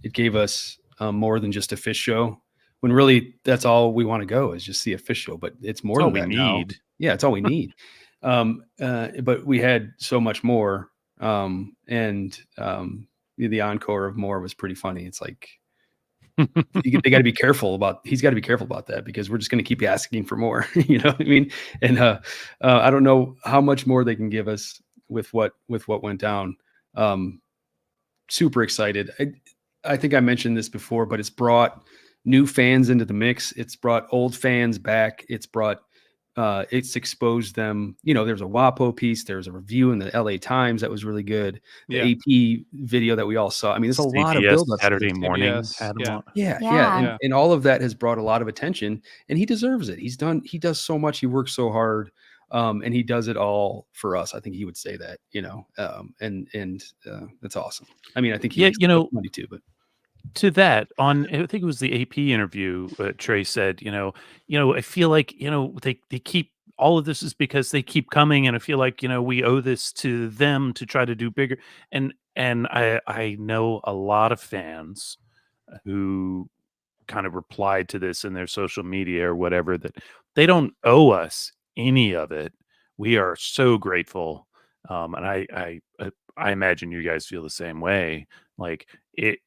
It gave us more than just a Fish show. When really that's all we want to go is just see a Fish show. But it's more That's all than we that now. need. Yeah, it's all we need. But we had so much more. And the encore of more was pretty funny. It's like they got to be careful about. He's got to be careful about that because we're just going to keep asking for more. You know what I mean? And I don't know how much more they can give us with what went down. Super excited. I think I mentioned this before, but it's brought new fans into the mix. It's brought old fans back. It's exposed them. There's a WAPO piece. There's a review in the LA Times that was really good. The Yeah. AP video that we all saw. I mean, there's a lot of CBS build up. Saturday morning CBS, had them yeah. on. Yeah. Yeah. And, Yeah. and all of that has brought a lot of attention, and he deserves it. He does so much. He works so hard. And he does it all for us. I think he would say that, and that's awesome. I mean, I think he makes money too, but To that, on I think it was the AP interview, Trey said, I feel like they keep all of this is because they keep coming, and I feel like we owe this to them to try to do bigger. And I know a lot of fans who kind of replied to this in their social media or whatever that they don't owe us any of it. We are so grateful, and I imagine you guys feel the same way. Like it.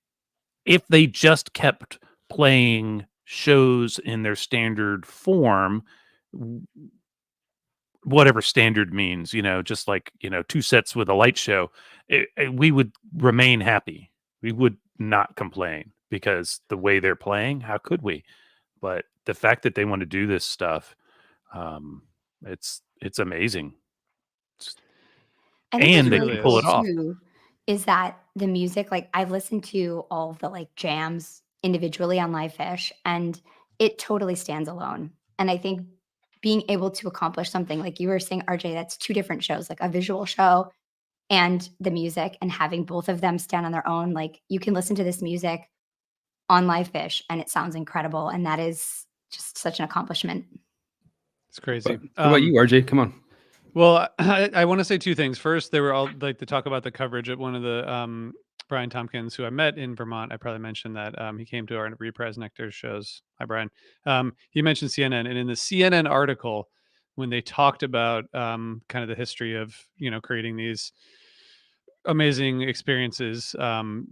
If they just kept playing shows in their standard form, whatever standard means, just like, 2 sets with a light show, we would remain happy. We would not complain because the way they're playing, how could we? But the fact that they want to do this stuff, it's amazing. I think And what's they really can pull cool it off. too is that the music, like I've listened to all of the like jams individually on Live Fish, and it totally stands alone. And I think being able to accomplish something like you were saying, RJ, that's two different shows, like a visual show and the music, and having both of them stand on their own. Like you can listen to this music on Live Fish and it sounds incredible. And that is just such an accomplishment. It's crazy. what about you, RJ? Come on. Well, I want to say two things. First, they were all like to talk about the coverage at one of the Brian Tompkins, who I met in Vermont. I probably mentioned that he came to our Reprise Nectar shows. Hi, Brian. He mentioned CNN, and in the CNN article, when they talked about kind of the history of creating these amazing experiences,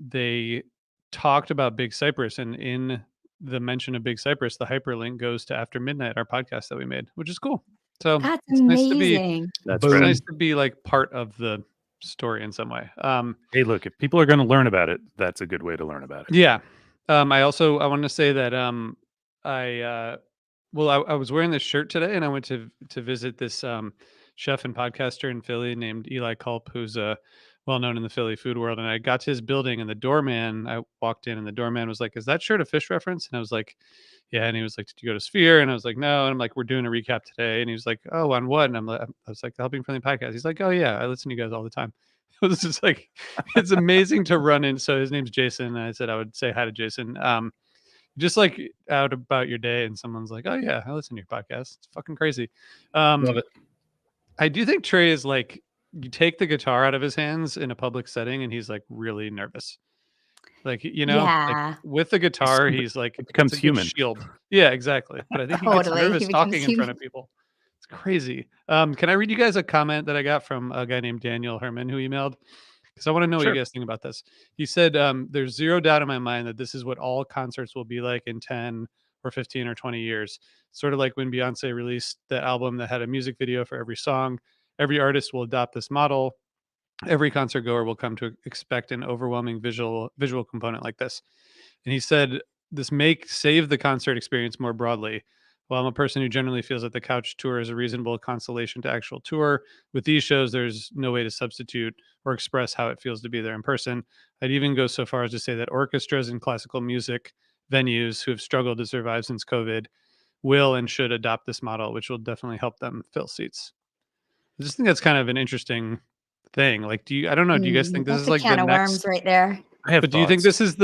they talked about Big Cypress, and in the mention of Big Cypress, the hyperlink goes to After Midnight, our podcast that we made, which is cool. So That's it's nice to be amazing. That's it's right. nice to be like part of the story in some way. Hey, look, if people are going to learn about it, that's a good way to learn about it. Yeah. I want to say that I I was wearing this shirt today, and I went to visit this chef and podcaster in Philly named Eli Culp, who's well known in the Philly food world. And I got to his building, and the doorman, I walked in, and the doorman was like, "Is that shirt a fish reference?" And I was like, "Yeah." And he was like, "Did you go to Sphere?" And I was like, "No." And I'm like, "We're doing a recap today." And he was like, "Oh, on what?" And I was like, "Helping Friendly Podcast." He's like, "Oh yeah, I listen to you guys all the time." It was just like, it's amazing to run in. So his name's Jason. And I said I would say hi to Jason. Just like out about your day, and someone's like, "Oh yeah, I listen to your podcast." It's fucking crazy. Love it. I do think Trey is like, you take the guitar out of his hands in a public setting, and he's like really nervous. Like, like Yeah, with the guitar, he's like, It it's becomes a good human. shield. Yeah, exactly. But I think he gets totally. He nervous becomes talking in front human. of people. It's crazy. Can I read you guys a comment that I got from a guy named Daniel Herman who emailed? Because I want to know what you Sure. guys think about this. He said, "There's zero doubt in my mind that this is what all concerts will be like in 10 or 15 or 20 years. Sort of like when Beyonce released the album that had a music video for every song. Every artist will adopt this model. Every concert goer will come to expect an overwhelming visual component like this." And he said, "This may save the concert experience more broadly. While I'm a person who generally feels that the couch tour is a reasonable consolation to actual tour, with these shows, there's no way to substitute or express how it feels to be there in person. I'd even go so far as to say that orchestras and classical music venues who have struggled to survive since COVID will and should adopt this model, which will definitely help them fill seats." I just think that's kind of an interesting thing. Like, I don't know, do you guys think this That's is a like the can of worms next, right there. I have but do you think thoughts. is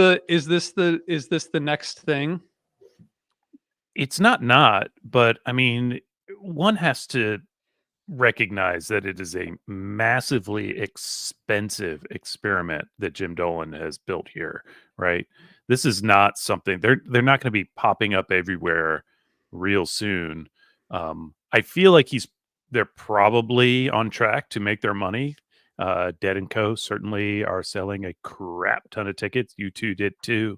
this the next thing? It's not, but I mean, one has to recognize that it is a massively expensive experiment that Jim Dolan has built here, right? This is not something they're not going to be popping up everywhere real soon. I feel like they're probably on track to make their money. Dead and Co certainly are selling a crap ton of tickets. You two did too.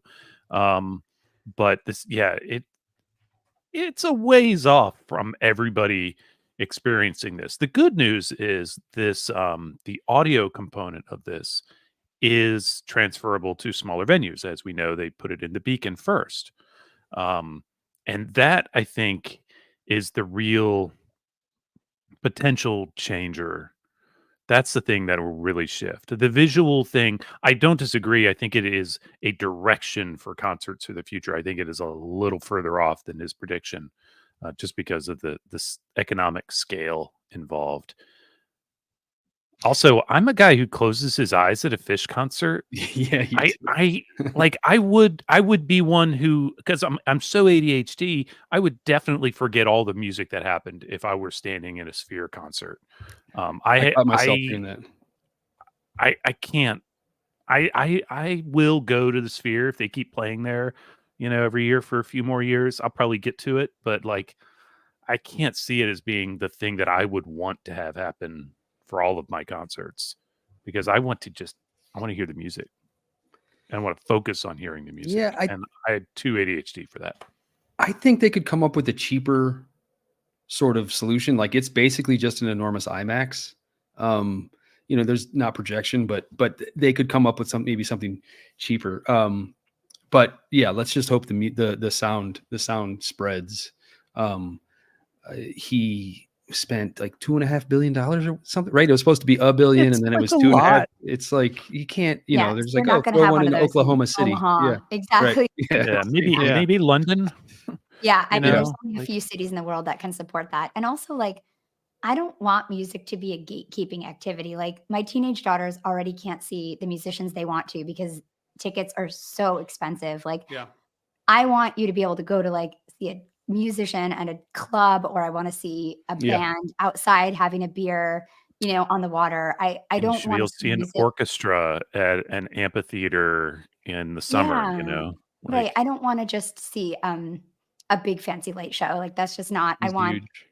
But it's a ways off from everybody experiencing this. The good news is the audio component of this is transferable to smaller venues. As we know, they put it in the Beacon first. Um, and that, I think, is the real potential changer. That's the thing that will really shift. The visual thing, I don't disagree. I think it is a direction for concerts for the future. I think it is a little further off than his prediction, just because of this economic scale involved. Also, I'm a guy who closes his eyes at a Fish concert. Yeah, you I too. I like I would be one who, because I'm so ADHD, I would definitely forget all the music that happened if I were standing in a Sphere concert. I I caught myself I doing that. I can't. I will go to the Sphere if they keep playing there, every year for a few more years. I'll probably get to it, but like I can't see it as being the thing that I would want to have happen for all of my concerts, because I want to hear the music. And I want to focus on hearing the music. Yeah, And I had too ADHD for that. I think they could come up with a cheaper sort of solution. Like it's basically just an enormous IMAX. There's not projection, but they could come up with maybe something cheaper. But yeah, let's just hope the sound spreads. He spent like $2.5 billion or something, right? It was supposed to be $1 billion, and then it was a 2.5. lot. It's like you can't, Yes, there's they're like, not going to throw have one one in of those in Oklahoma City. Omaha. Yeah, right. Exactly. Yeah, Yeah, maybe Yeah. maybe London. Yeah, I You mean, there's know, only a like, few cities in the world that can support that. And also, like, I don't want music to be a gatekeeping activity. Like, my teenage daughters already can't see the musicians they want to because tickets are so expensive. Like, Yeah. I want you to be able to go to like see a musician at a club, or I want to see a yeah. band outside having a beer, on the water. I and you don't should be want able to to see see an music. orchestra at an amphitheater in the summer, Yeah. Right. like I don't want to just see a big fancy light show. Like that's just not I It's want huge.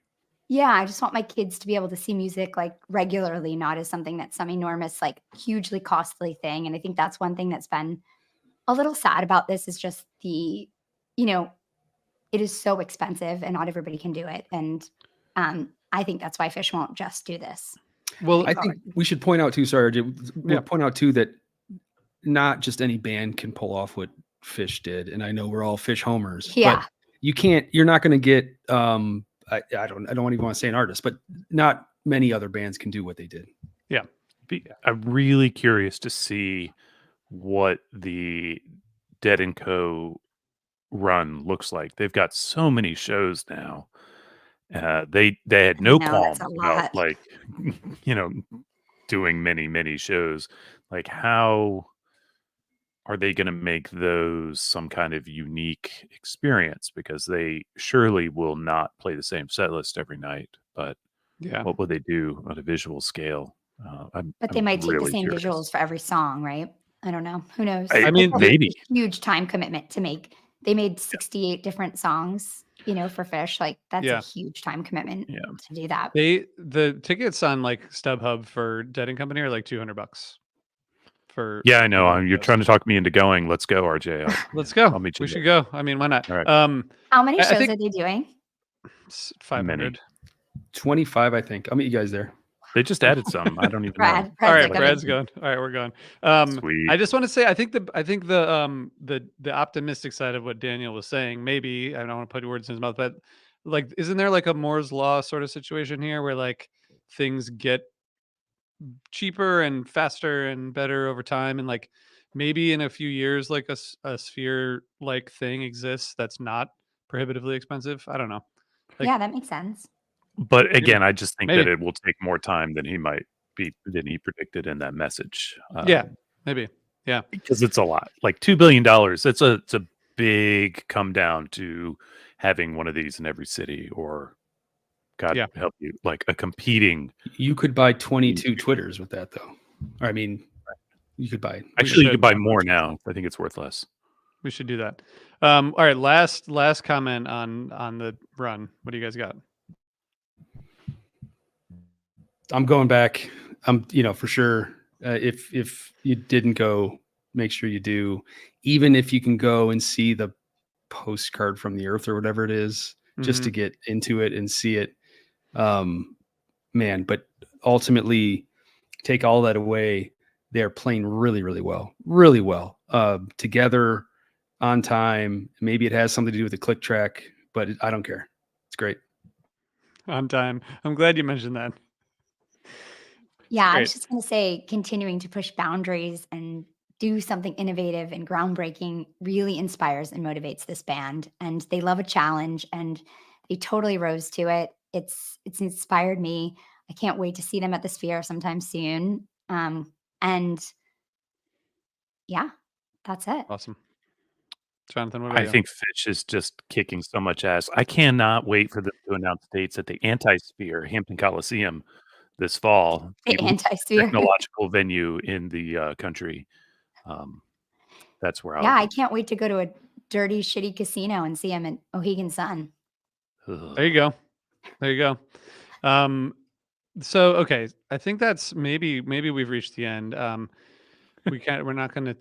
yeah, I just want my kids to be able to see music like regularly, not as something that's some enormous, like hugely costly thing. And I think that's one thing that's been a little sad about this is just you know, it is so expensive and not everybody can do it. And I think that's why Fish won't just do this. Well, I think we should point out too. Sorry, RJ, we'll Yeah. point out too that not just any band can pull off what Fish did, and I know we're all Fish homers, Yeah. but you can't. You're not going to get. I don't even want to say an artist, but not many other bands can do what they did. I'm really curious to see what the Dead & Co. run looks like. They've got so many shows now. They had no I know, that's qualms a about lot. like doing many shows. Like, how are they going to make those some kind of unique experience? Because they surely will not play the same set list every night. But yeah. what will they do on a visual scale? But they I'm might take the really same curious. visuals for every song, right? I don't know. Who knows? I I mean, It's a maybe. huge time commitment to make. They made 68 different songs, for Fish. Like, that's a Yeah. huge time commitment Yeah. to do that. The tickets on like StubHub for Dead and Company are like $200 for. Yeah, I know. both You're shows. trying to talk me into going. Let's go, RJ. Let's go. I'll meet you We there. should go. I mean, why not? All right. How many I shows think- are they doing? 500. 25, I think. I'll meet you guys there. They just added some. I don't even Brad. know. All right, like, Brad's going. All right, we're going. Sweet. I just want to say, I think the optimistic side of what Daniel was saying. Maybe I don't want to put words in his mouth, but like, isn't there like a Moore's law sort of situation here where like things get cheaper and faster and better over time, and like maybe in a few years, like a sphere like thing exists that's not prohibitively expensive. I don't know. Like- yeah, that makes sense. But again, I just think that Maybe. it will take more time than he predicted in that message. Yeah, maybe. Yeah. Because it's a lot. Like $2 billion. It's a big come down to having one of these in every city, or God Yeah. help you, like a competing. You could buy 22 Twitters with that, though. I mean, you could buy. Actually, you should. could buy more now. I think it's worth less. We should do that. All right, last comment on the run. What do you guys got? I'm going back. For sure. If you didn't go, make sure you do. Even if you can go and see the postcard from the Earth or whatever it is, just to get into it and see it. Man, but ultimately, take all that away. They're playing really, really well, together, on time. Maybe it has something to do with the click track, but I don't care. It's great. On time. I'm glad you mentioned that. Yeah, I Great. was just going to say, continuing to push boundaries and do something innovative and groundbreaking really inspires and motivates this band. And they love a challenge, and they totally rose to it. It's inspired me. I can't wait to see them at the Sphere sometime soon. And yeah, that's it. Awesome. Jonathan, what about I you? think Fitch is just kicking so much ass. I cannot wait for them to announce dates at the Anti-Sphere Hampton Coliseum this fall. The the Anti-Sphere. technological venue in the country. That's where Yeah, I'll I can't wait to go to a dirty, shitty casino and see him in Mohegan Sun. There you go. There you go. So okay, I think that's maybe we've reached the end. We're not gonna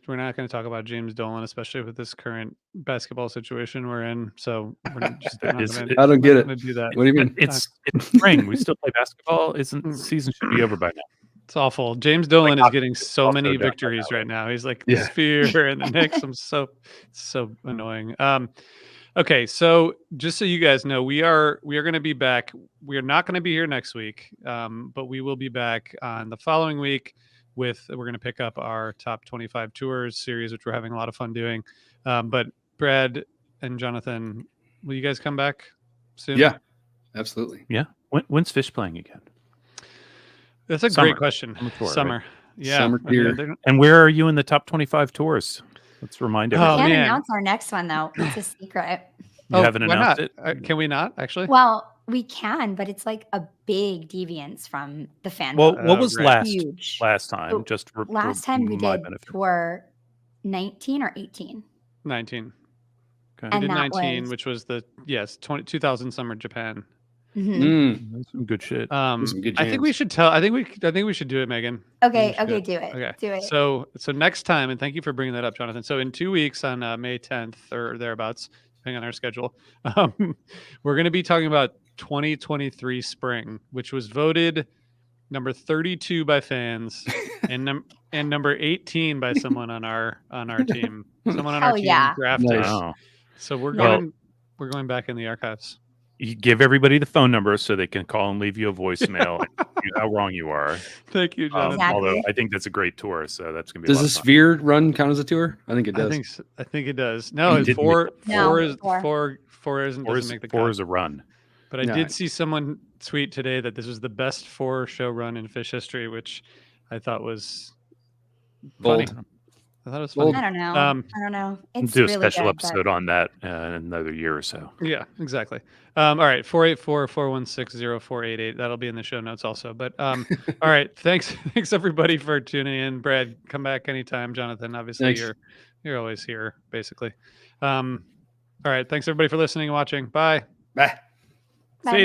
talk about James Dolan, especially with this current basketball situation we're in. So we're just not Is gonna, it- I don't get not it. gonna do that. What do you mean? It's spring. We still play basketball. Isn't season should be over by now? It's awful. James Dolan is Like, getting so also many down by victories that way. right now. He's like Yeah. the Sphere and the Knicks. I'm so annoying. Okay, so just so you guys know, we are going to be back. We are not going to be here next week, but we will be back on the following week we're going to pick up our top 25 tours series, which we're having a lot of fun doing. But Brad and Jonathan, will you guys come back soon? Yeah, absolutely. Yeah. When's Fish playing again? That's a Summer. great question. Summer tour, right? Summer. Yeah. Summer I mean, tour. they're- And where are you in the top 25 tours? Let's remind Oh, everybody. Can't man. announce our next one though. It's a secret. You haven't why announced not? it? Can we not actually? Well, we can, but it's like a big deviance from the fan Well, vote. what was right. Huge. last time? So Just for Last time we my did benefit. tour 19 or 18. 19. Okay. We And did that 19, was- which was the 2000 summer Japan. Mhm. That's some good shit. Some good I think we jams. should tell. I think we should do it, Megan. Okay, we should okay, do it. Okay. Do it. So next time, and thank you for bringing that up, Jonathan. So in 2 weeks on May 10th or thereabouts, depending on our schedule, we're going to be talking about 2023 spring, which was voted number 32 by fans, and number 18 by someone on our team. Someone on our Hell team yeah. drafted. Nice. Wow. So we're Yeah. going back in the archives. You give everybody the phone number so they can call and leave you a voicemail and tell you how wrong you are. Thank you, Jonathan. Exactly. Although I think that's a great tour, so that's gonna be. Does a lot the of fun. Sphere run count as a tour? I think it I does. think I think it does. No, It it's didn't four. No, Four is four. four isn't Four doesn't is, make the four cut. is a run. But I No. did see someone tweet today that this was the best 4-show run in Fish history, which I thought was funny. Bold. I thought it was Bold. funny. I don't know. I don't know. We'll It's do a really special good, but- episode on that in another year or so. Yeah, exactly. All right, 484-416-0488. That'll be in the show notes also. But all right, thanks everybody for tuning in. Brad, come back anytime. Jonathan, obviously Thanks. you're always here, basically. All right, thanks everybody for listening and watching. Bye. Bye. See ya.